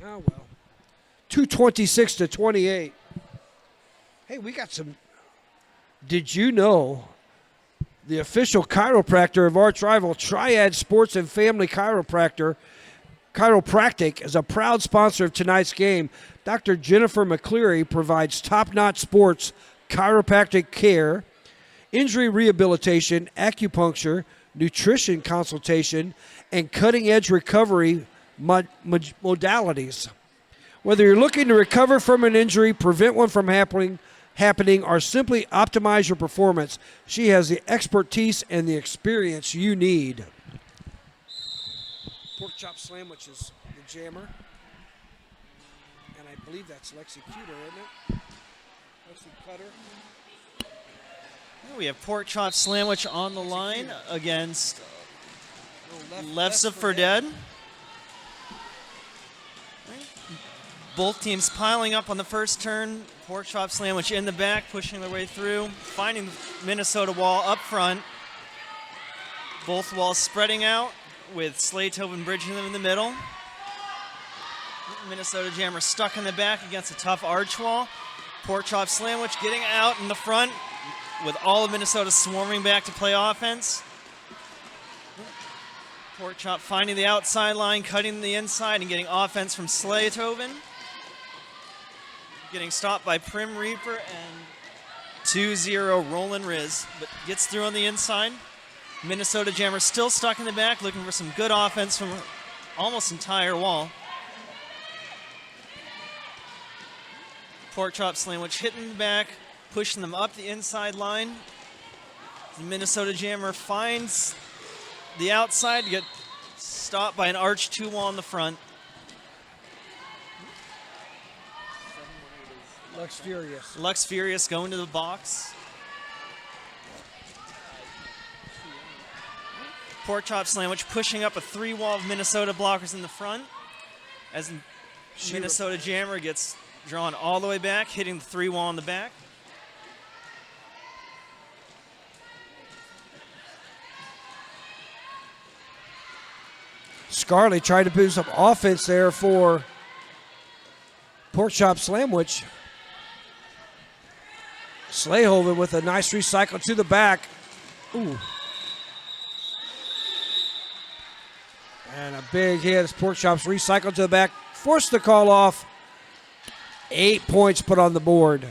Oh, well. 226 to 28. Hey, we got some. Did you know the official chiropractor of arch rival Triad Sports and Family Chiropractic is a proud sponsor of tonight's game? Dr. Jennifer McCleary provides top-notch sports chiropractic care, injury rehabilitation, acupuncture, nutrition consultation, and cutting-edge recovery modalities. Whether you're looking to recover from an injury, prevent one from happening, or simply optimize your performance, she has the expertise and the experience you need. Pork chop sandwich is the jammer. And I believe that's Lexi Cuter, isn't it? Lexi Cutter. We have pork chop sandwich on the line against Lefts for Dead. Both teams piling up on the first turn. Pork chop sandwich in the back, pushing their way through, finding the Minnesota wall up front. Both walls spreading out with Slaytoven bridging them in the middle. Minnesota Jammer stuck in the back against a tough arch wall. Pork chop sandwich getting out in the front with all of Minnesota swarming back to play offense. Pork chop finding the outside line, cutting the inside, and getting offense from Slaytoven. Getting stopped by Prim Reaper and 2-0 Roland Riz, but gets through on the inside. Minnesota Jammer still stuck in the back, looking for some good offense from almost entire wall. Pork chop sandwich hitting the back, pushing them up the inside line. The Minnesota Jammer finds the outside to get stopped by an arch 2-wall in the front. Lux Furious going to the box. Pork chop sandwich pushing up a 3-wall of Minnesota blockers in the front as Minnesota Jammer gets drawn all the way back, hitting the 3-wall in the back. Scarlett tried to put some offense there for pork chop sandwich. Slayhoven with a nice recycle to the back. Ooh. And a big hit as pork chops recycled to the back. Forced the call off. 8 points put on the board.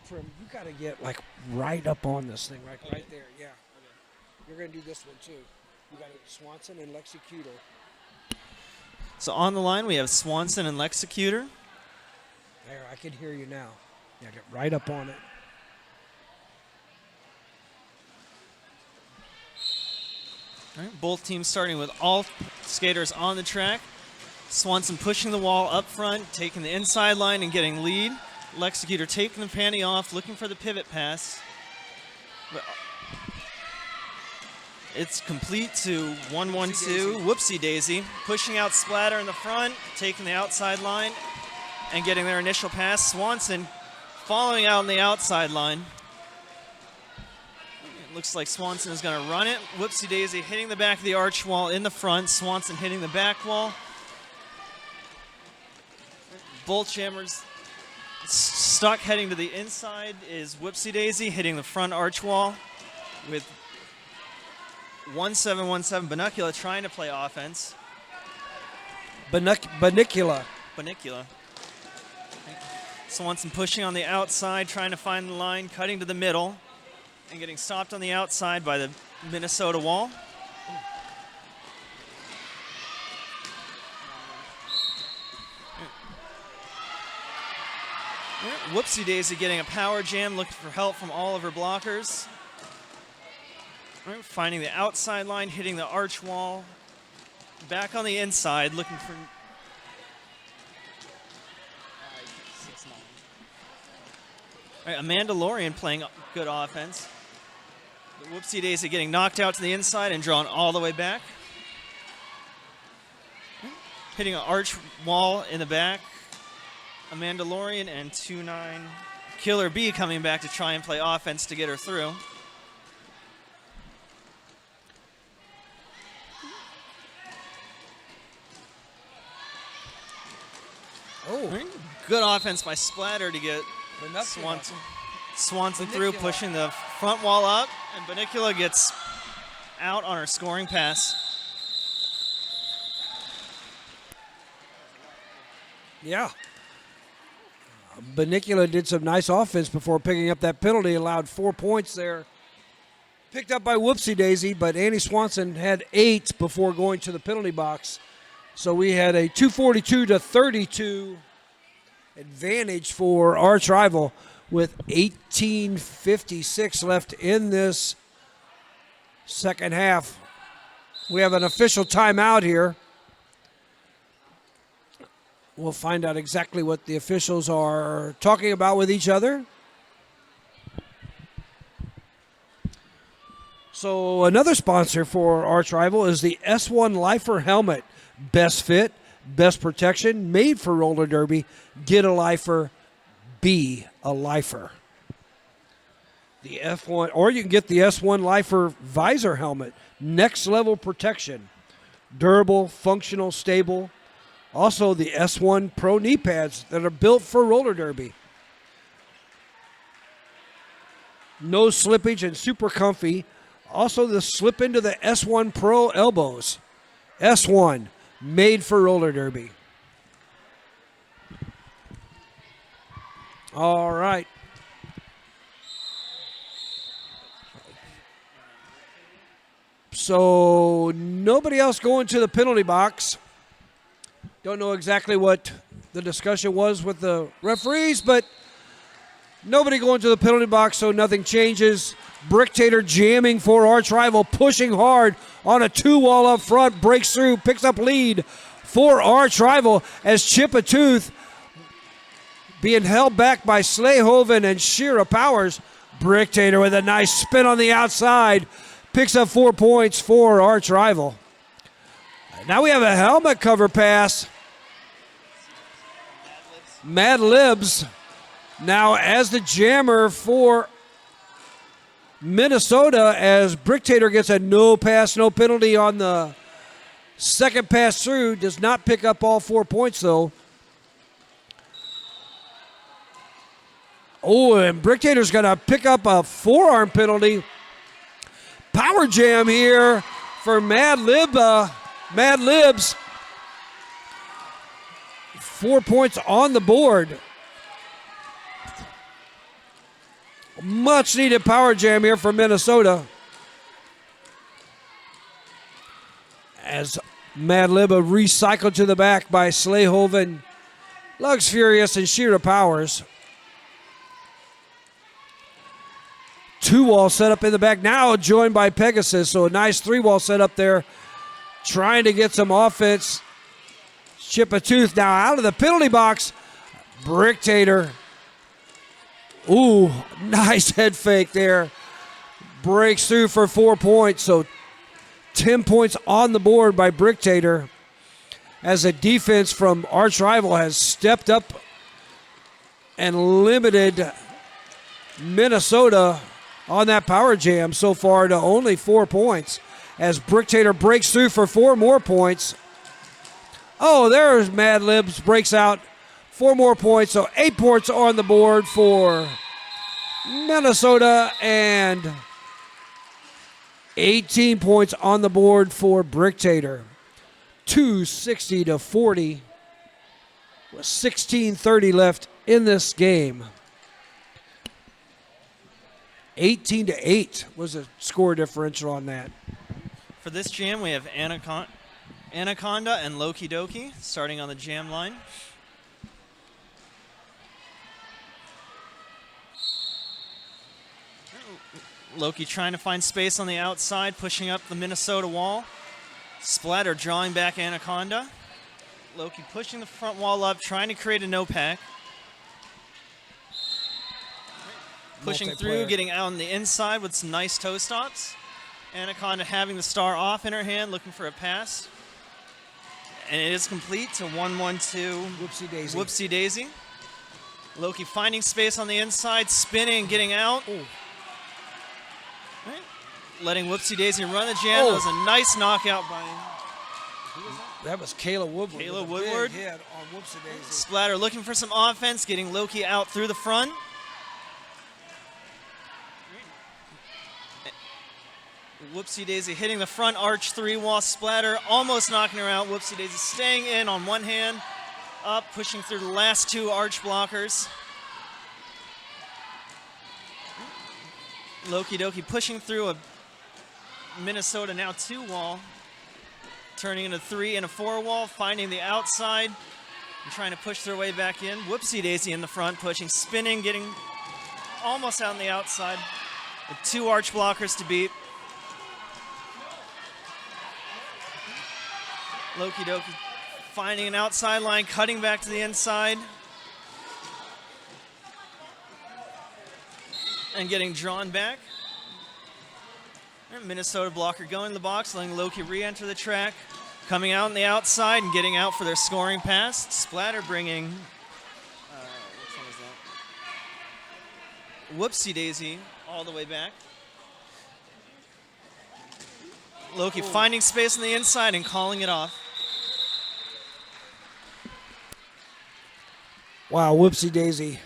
Prim, you got to get like right up on this thing, right there. Yeah. You're going to do this one too. You got Swanson and Lexicutor. So on the line we have Swanson and Lexicutor. There, I can hear you now. Yeah, get right up on it. All right, both teams starting with all skaters on the track. Swanson pushing the wall up front, taking the inside line and getting lead. Lexicutor taking the panty off, looking for the pivot pass. But it's complete to 1-1-2. Whoopsie daisy. Pushing out Splatter in the front, taking the outside line and getting their initial pass. Swanson following out on the outside line. It looks like Swanson is going to run it. Whoopsie daisy hitting the back of the arch wall in the front. Swanson hitting the back wall. Both jammers stuck heading to the inside is Whoopsie daisy hitting the front arch wall with 1717 Banicula trying to play offense. Banicula. Swanson pushing on the outside, trying to find the line, cutting to the middle, and getting stopped on the outside by the Minnesota wall. Whoopsie daisy getting a power jam, looking for help from all of her blockers. Finding the outside line, hitting the arch wall. Back on the inside, looking for... All right, Amanda Lorian playing good offense. The Whoopsie daisy getting knocked out to the inside and drawn all the way back. Hitting an arch wall in the back. Amanda Lorian and 2-9 Killer B coming back to try and play offense to get her through. Oh, Good offense by Splatter to get Benicula. Swanson through, Benicula. pushing the front wall up, and Benicula gets out on her scoring pass. Yeah. Benicula did some nice offense before picking up that penalty, allowed 4 points there. Picked up by Whoopsie Daisy, but Annie Swanson had 8 before going to the penalty box. So we had a 242-32 advantage for arch rival with 18:56 left in this second half. We have an official timeout here. We'll find out exactly what the officials are talking about with each other. So another sponsor for Arch Rival is the S1 Lifer helmet. Best fit, best protection, made for roller derby. Get a lifer, be a lifer. The F1, or you can get the S1 Lifer visor helmet. Next level protection. Durable, functional, stable. Also the S1 Pro knee pads that are built for roller derby. No slippage and super comfy. Also the slip into the S1 Pro elbows. S1, made for roller derby. All right. So nobody else going to the penalty box. Don't know exactly what the discussion was with the referees, but nobody going to the penalty box, so nothing changes. Bricktator jamming for arch rival, pushing hard on a 2-wall up front, breaks through, picks up lead for arch rival as Chippa-Tooth being held back by Slayhoven and Shira Powers. Bricktator with a nice spin on the outside, picks up 4 points for arch rival. Now we have a helmet cover pass. Mad Libs now as the jammer for Minnesota as Bricktator gets a no pass, no penalty on the second pass through. Does not pick up all 4 points though. Oh, and Bricktator's going to pick up a forearm penalty. Power jam here for Mad Libs. 4 points on the board. Much needed power jam here for Minnesota. As Mad Lib recycled to the back by Slayhoven, Lugs Furious, and Shira Powers. 2-wall set up in the back, now joined by Pegasus, so a nice 3-wall set up there, trying to get some offense. Chippa-Tooth now out of the penalty box. Bricktator. Ooh, nice head fake there. Breaks through for 4 points, so 10 points on the board by Bricktator as the defense from arch rival has stepped up and limited Minnesota on that power jam so far to only 4 points as Bricktator breaks through for 4 more points. Oh, there's Mad Libs, breaks out 4 more points, so 8 points on the board for Minnesota and 18 points on the board for Bricktator. 260-40 with 16:30 left in this game. 18-8 was the score differential on that. For this jam, we have Anaconda and Loki Doki starting on the jam line. Loki trying to find space on the outside, pushing up the Minnesota wall. Splatter drawing back Anaconda. Loki pushing the front wall up, trying to create a no-pack. Pushing through, getting out on the inside with some nice toe stops. Anaconda having the star off in her hand, looking for a pass. And it is complete to 1-1-2. Whoopsie Daisy. Whoopsie Daisy. Loki finding space on the inside, spinning, getting out. Right. Letting Whoopsie Daisy run the jam. That was a nice knockout by That was Kayla Woodward. Kayla with a Woodward. big hit on Whoopsie Daisy. Splatter looking for some offense, getting Loki out through the front. Whoopsie Daisy hitting the front arch 3-wall. Splatter almost knocking her out. Whoopsie Daisy staying in on one hand, up, pushing through the last 2 arch blockers. Loki Doki pushing through a Minnesota now 2-wall, turning into 3 and a 4-wall, finding the outside and trying to push their way back in. Whoopsie Daisy in the front, pushing, spinning, getting almost out on the outside with 2 arch blockers to beat. Loki Doki finding an outside line, cutting back to the inside, and getting drawn back. And Minnesota blocker going to the box, letting Loki re-enter the track, coming out on the outside and getting out for their scoring pass. Splatter bringing, which one was that? Whoopsie Daisy all the way back. Loki finding space on the inside and calling it off. Wow, Whoopsie Daisy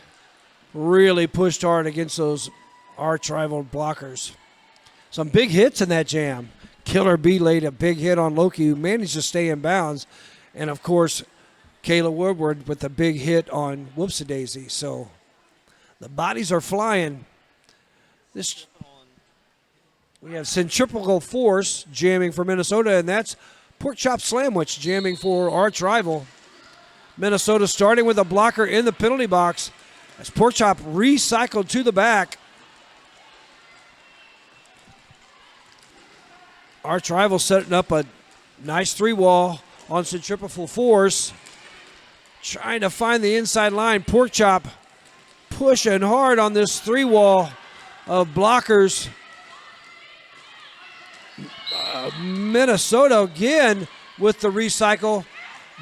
really pushed hard against those arch rival blockers. Some big hits in that jam. Killer B laid a big hit on Loki, who managed to stay in bounds. And, of course, Kayla Woodward with a big hit on Whoopsie Daisy. So the bodies are flying. We have Centrifugal Force jamming for Minnesota, and that's Pork Chop Sandwich jamming for arch rival. Minnesota starting with a blocker in the penalty box as Pork Chop recycled to the back. Arch rival setting up a nice 3-wall on Centrifugal Force. Trying to find the inside line. Pork Chop pushing hard on this 3-wall of blockers. Minnesota again with the recycle,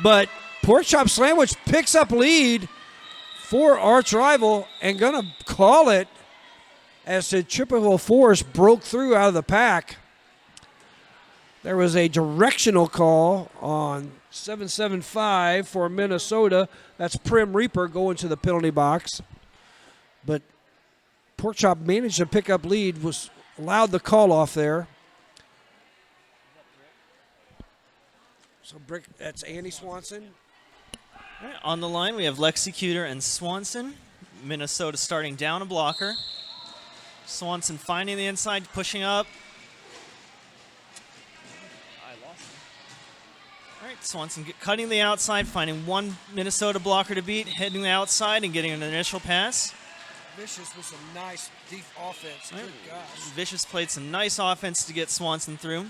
but Pork Chop Sandwich picks up lead for arch rival and gonna call it as Centrifugal Force broke through out of the pack. There was a directional call on 775 for Minnesota. That's Prim Reaper going to the penalty box. But Pork Chop managed to pick up lead, was allowed the call off there. So that's Andy Swanson. All right, on the line, we have Lexicutor and Swanson. Minnesota starting down a blocker. Swanson finding the inside, pushing up. All right, Swanson cutting the outside, finding one Minnesota blocker to beat, heading the outside and getting an initial pass. Vicious with some nice deep offense. Good gosh. Vicious played some nice offense to get Swanson through.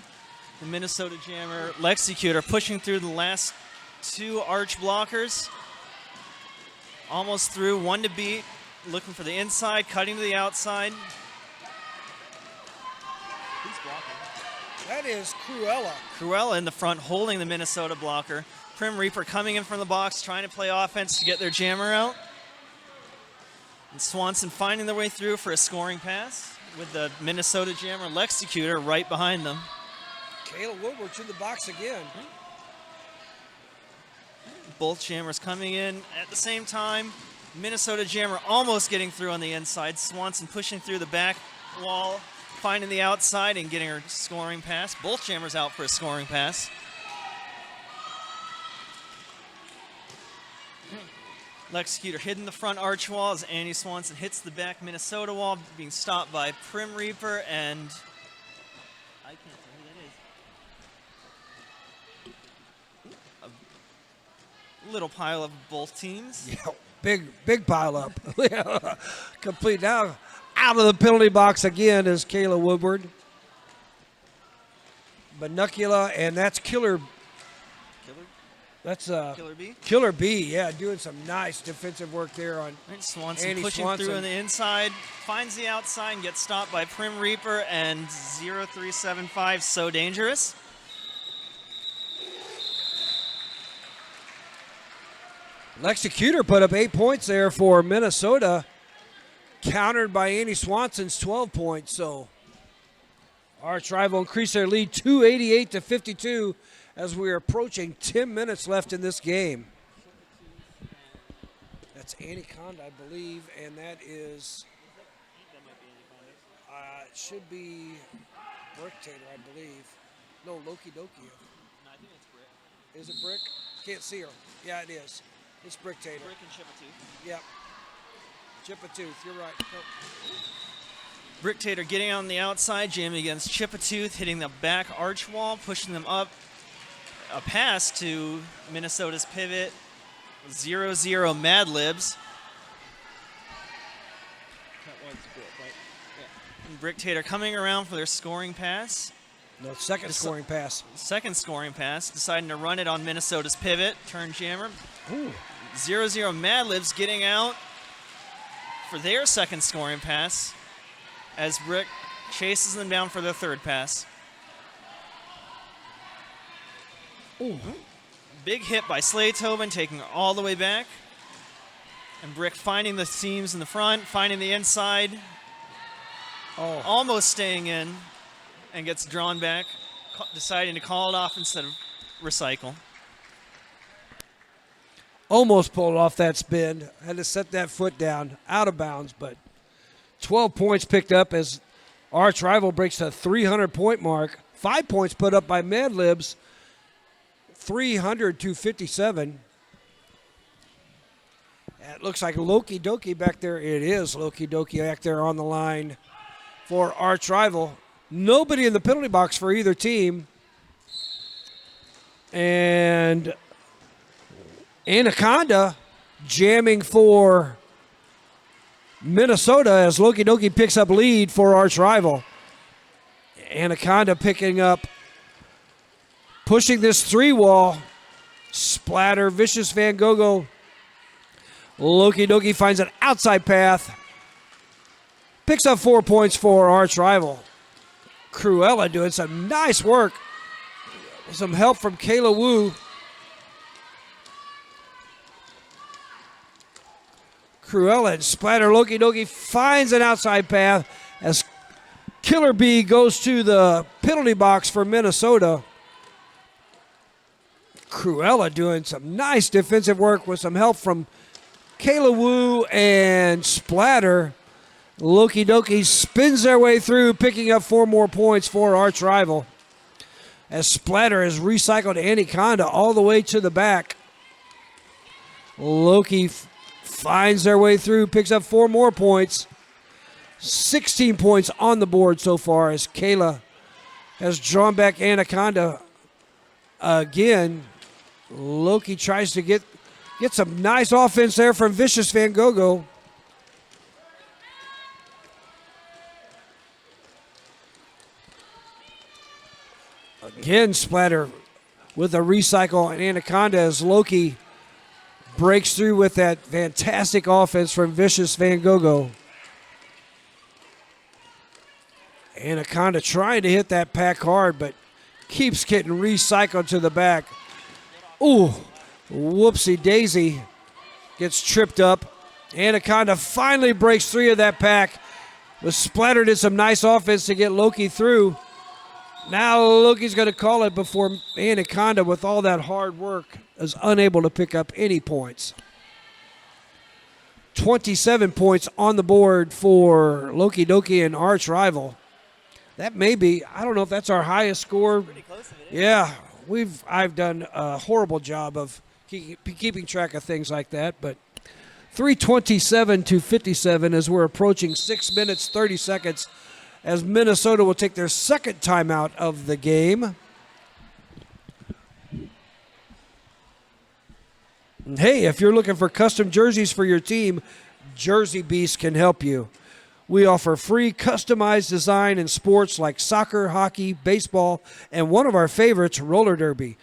The Minnesota Jammer Lexicutor pushing through the last 2 arch blockers. Almost through, 1 to beat. Looking for the inside, cutting to the outside. Who's blocking? That is Cruella. Cruella in the front holding the Minnesota blocker. Prim Reaper coming in from the box, trying to play offense to get their jammer out. And Swanson finding their way through for a scoring pass with the Minnesota Jammer Lexicutor right behind them. Kayla Woodward to the box again. Both jammers coming in at the same time. Minnesota Jammer almost getting through on the inside. Swanson pushing through the back wall, finding the outside and getting her scoring pass. Both jammers out for a scoring pass. Lexicutor hitting the front arch wall as Andy Swanson hits the back Minnesota wall, being stopped by Prim Reaper and I can't tell who that is. A little pile of both teams. Yeah, big pile up. Complete now. Out of the penalty box again is Kayla Woodward. Binocula, and that's Killer. That's Killer B. Killer B, yeah, doing some nice defensive work there on Right, Swanson Andy pushing Swanson. through on the inside, finds the outside and gets stopped by Prim Reaper and 0375 So Dangerous. Lexicutor put up 8 points there for Minnesota, countered by Andy Swanson's 12 points. So Arch Rival increased their lead 288 to 52 as we're approaching 10 minutes left in this game. That's Anaconda, I believe, and that is, it should be Bricktator, I believe. No, Loki Doki. No, I think it's Brick. Is it Brick? Can't see her. Yeah, it is. It's Bricktator. Brick and Chipatooth. Yep. Chipatooth, you're right. Nope. Bricktator getting on the outside, jamming against Chipatooth, hitting the back arch wall, pushing them up. A pass to Minnesota's pivot. 0-0 Mad Libs. That was Brick, right? Yeah. And Bricktator coming around for their scoring pass. No, second scoring pass. Second scoring pass, deciding to run it on Minnesota's pivot. Turn jammer. Ooh. 0-0 Mad Libs getting out for their second scoring pass as Brick chases them down for their third pass. Ooh. Big hit by Slaytoven, taking her all the way back. And Brick finding the seams in the front, finding the inside. Oh. Almost staying in and gets drawn back, deciding to call it off instead of recycle. Almost pulled off that spin. Had to set that foot down, out of bounds, but 12 points picked up as Arch Rival breaks the 300-point mark. 5 points put up by Mad Libs, 300 to 57. It looks like Loki Doki back there. It is Loki Doki back there on the line for Arch Rival. Nobody in the penalty box for either team. And Anaconda jamming for Minnesota as Loki Doki picks up lead for Arch Rival. Anaconda picking up, pushing this three-wall. Splatter, Vicious Van Gogh. Loki Doki finds an outside path. Picks up 4 points for Arch Rival. Cruella doing some nice work. Some help from Kayla Wu. Cruella and Splatter. Loki Doki finds an outside path as Killer Bee goes to the penalty box for Minnesota. Cruella doing some nice defensive work with some help from Kayla Wu and Splatter. Loki Doki spins their way through, picking up 4 more points for Arch Rival. As Splatter has recycled Anaconda all the way to the back. Loki finds their way through, picks up 4 more points. 16 points on the board so far as Kayla has drawn back Anaconda again. Loki tries to get some nice offense there from Vicious Van Gogh. Again, Splatter with a recycle and Anaconda as Loki breaks through with that fantastic offense from Vicious Van Gogh. Anaconda trying to hit that pack hard, but keeps getting recycled to the back. Ooh, whoopsie daisy. Gets tripped up. Anaconda finally breaks 3 of that pack. Was splattered in some nice offense to get Loki through. Now Loki's going to call it before Anaconda, with all that hard work, is unable to pick up any points. 27 points on the board for Loki Doki and Arch Rival. That may be, I don't know if that's our highest score. Pretty close if it is. Yeah, I've done a horrible job of keeping track of things like that, but 327 to 57 as we're approaching 6 minutes, 30 seconds as Minnesota will take their second timeout of the game. And hey, if you're looking for custom jerseys for your team, Jersey Beast can help you. We offer free customized design in sports like soccer, hockey, baseball, and one of our favorites, roller derby.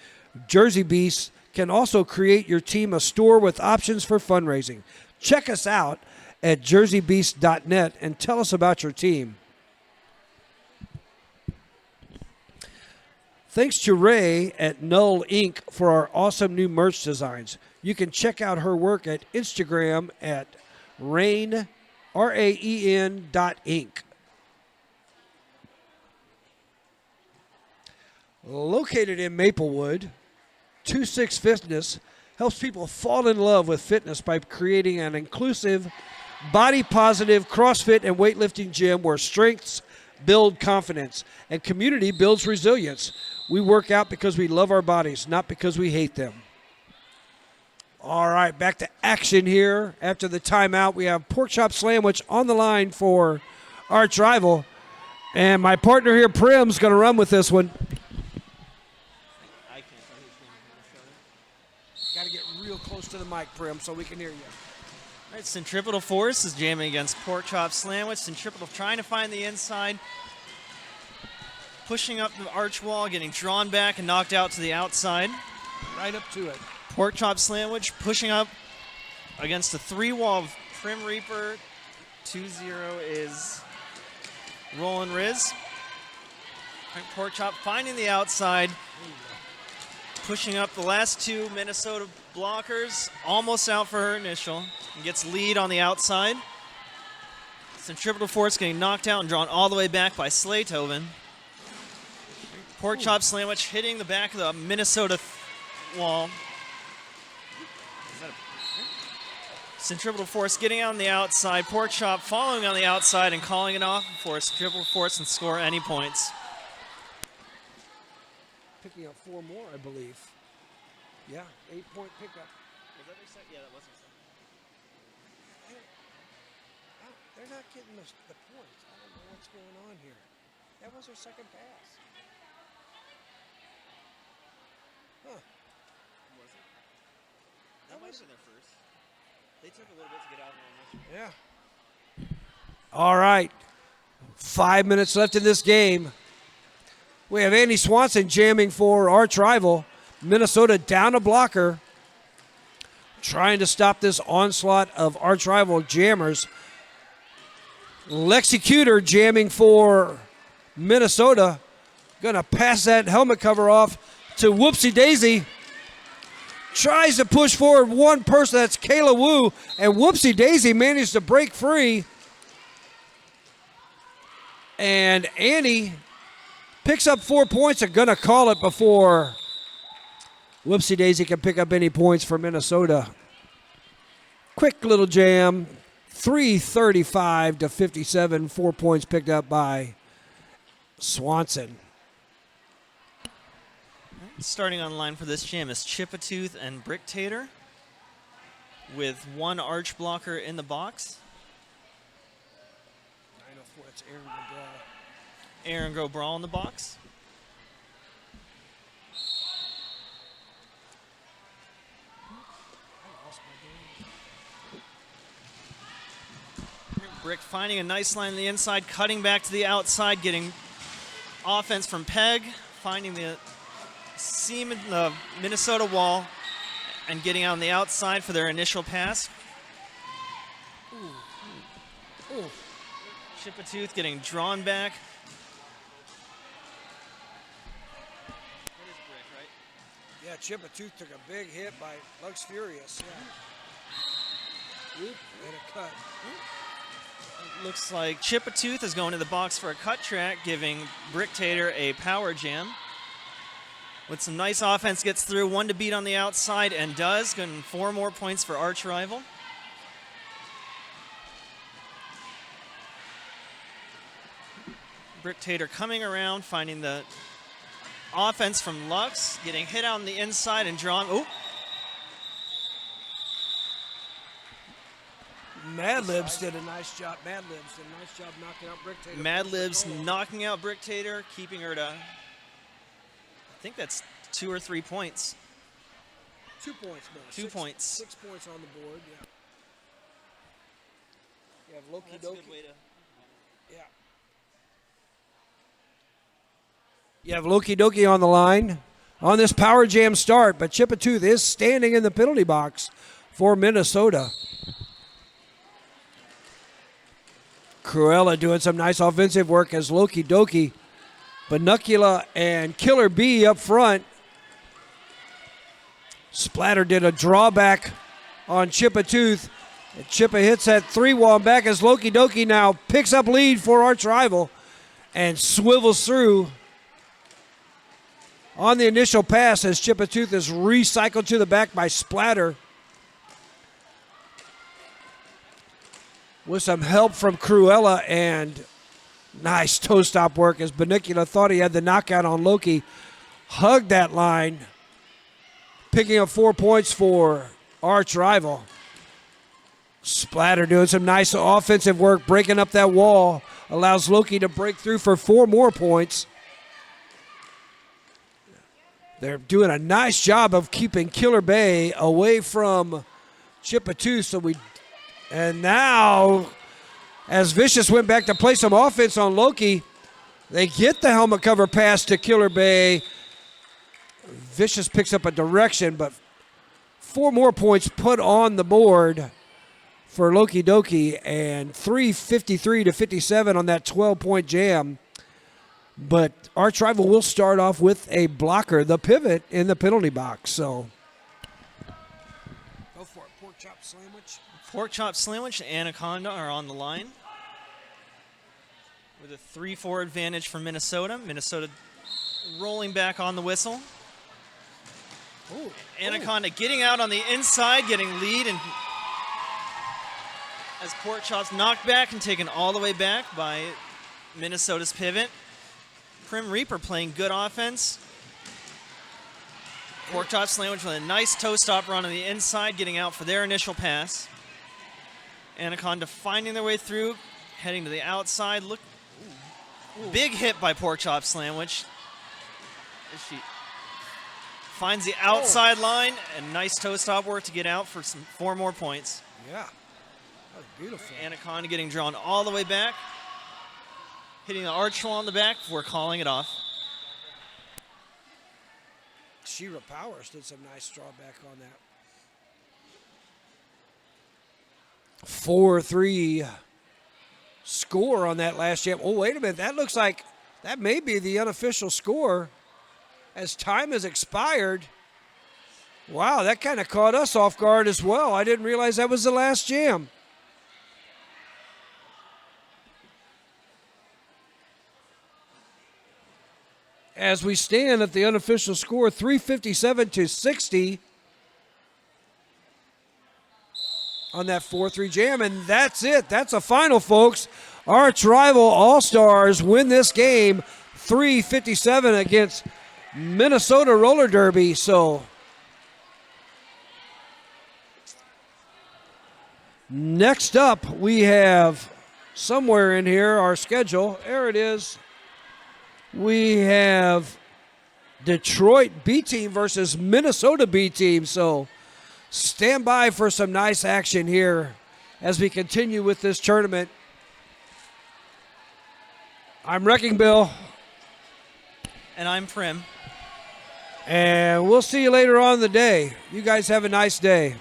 Jersey Beast can also create your team a store with options for fundraising. Check us out at jerseybeast.net and tell us about your team. Thanks to Ray at Null Inc. for our awesome new merch designs. You can check out her work at Instagram at Rain, RAEN.Inc. Located in Maplewood, 26 Fitness helps people fall in love with fitness by creating an inclusive, body-positive CrossFit and weightlifting gym where strengths build confidence and community builds resilience. We work out because we love our bodies, not because we hate them. All right, back to action here. After the timeout, we have Pork Chop Sandwich on the line for arch rival. And my partner here, Prim's going to run with this one. Got to get real close to the mic, Prim, so we can hear you. All right, Centripetal Force is jamming against Pork Chop Sandwich. Centripetal trying to find the inside. Pushing up the arch wall, getting drawn back and knocked out to the outside. Right up to it. Pork Chop Sandwich pushing up against the 3-wall of Prim Reaper. 2-0 is Roland Riz. Right, Pork Chop finding the outside. Pushing up the last 2 Minnesota blockers. Almost out for her initial. And gets lead on the outside. Centripetal Force getting knocked out and drawn all the way back by Slaytoven. Pork Chop Sandwich hitting the back of the Minnesota wall. Centripetal Force getting on the outside. Pork Chop following on the outside and calling it off before Centripetal Force can score any points. Picking up 4 more, I believe. Yeah, 8-point pickup. Was that their second? Yeah, that was their second. They're not getting the points. I don't know what's going on here. That was their second pass. Huh. Was it? That might have been their first. They took a little bit to get out of there. Yeah. All right. 5 minutes left in this game. We have Andy Swanson jamming for arch rival. Minnesota down a blocker. Trying to stop this onslaught of arch rival jammers. Lexi Cuter jamming for Minnesota. Gonna pass that helmet cover off to Whoopsie Daisy. Tries to push forward one person, that's Kayla Wu, and Whoopsie Daisy managed to break free. And Annie picks up 4 points and gonna call it before Whoopsie Daisy can pick up any points for Minnesota. Quick little jam, 3:35 to 57, 4 points picked up by Swanson. Starting on line for this jam is Chipatooth and Bricktator with 1 arch blocker in the box. 904, it's Aaron Gabraw. Aaron Gabraw in the box. Brick finding a nice line on the inside, cutting back to the outside, getting offense from Peg, finding the seam in the Minnesota wall and getting on the outside for their initial pass. Ooh. Chipatooth getting drawn back. That is Brick, right? Yeah, Chipatooth took a big hit by Lux Furious. Yeah. Oop, and a cut. Looks like Chipatooth is going to the box for a cut track, giving Bricktator a power jam. With some nice offense, gets through, 1 to beat on the outside, and does. Getting 4 more points for arch rival. Bricktator coming around, finding the offense from Lux, getting hit on the inside and drawn. Oh! Mad Libs did a nice job. Mad Libs did a nice job knocking out Bricktator. Mad Libs knocking out Bricktator, keeping her to, I think that's 2 or 3 points. 2 points, no. 2 points. 6 points on the board, yeah. You have Loki That's a Doki. good way to... Yeah. You have Loki Doki on the line on this power jam start, but Chipatooth is standing in the penalty box for Minnesota. Cruella doing some nice offensive work as Loki Doki. Banukula and Killer B up front. Splatter did a drawback on Chipatooth. Chippa hits that 3-wall back as Loki Doki now picks up lead for arch rival and swivels through. on the initial pass as Chippewa is recycled to the back by Splatter. With some help from Cruella, and nice toe stop work as Benicula thought he had the knockout on Loki. Hugged that line, picking up 4 points for arch rival. Splatter doing some nice offensive work, breaking up that wall. Allows Loki to break through for 4 more points. They're doing a nice job of keeping Killer Bay away from Chippewa. And now, as Vicious went back to play some offense on Loki, they get the helmet cover pass to Killer Bay. Vicious picks up a direction, but 4 more points put on the board for Loki Doki, and 3:53-57 on that 12-point jam. But arch rival will start off with a blocker, the pivot in the penalty box. So go for it, pork chop sandwich. Pork chop sandwich and Anaconda are on the line with a 3-4 advantage for Minnesota. Minnesota rolling back on the whistle. Ooh. Anaconda getting out on the inside, getting lead, and as pork chops knocked back and taken all the way back by Minnesota's pivot. Prim Reaper playing good offense. Pork chop sandwich with a nice toe stop run on the inside, getting out for their initial pass. Anaconda finding their way through, heading to the outside. Look, big hit by pork chop sandwich. She finds the outside line, and nice toe stop work to get out for 4 more points. Yeah, that was beautiful. Anaconda getting drawn all the way back, hitting the arch on the back before calling it off. Shira Powers did some nice drawback on that. 4-3 score on that last jam. Oh, wait a minute. That looks like that may be the unofficial score as time has expired. Wow, that kind of caught us off guard as well. I didn't realize that was the last jam. As we stand at the unofficial score, 3:57-60 on that 4-3 jam, and that's it. That's a final, folks. Arch rival All-Stars win this game 3:57 against Minnesota Roller Derby. So next up, we have somewhere in here our schedule. There it is. We have Detroit B team versus Minnesota B team. So stand by for some nice action here as we continue with this tournament. I'm Wrecking Bill. And I'm Prim. And we'll see you later on in the day. You guys have a nice day.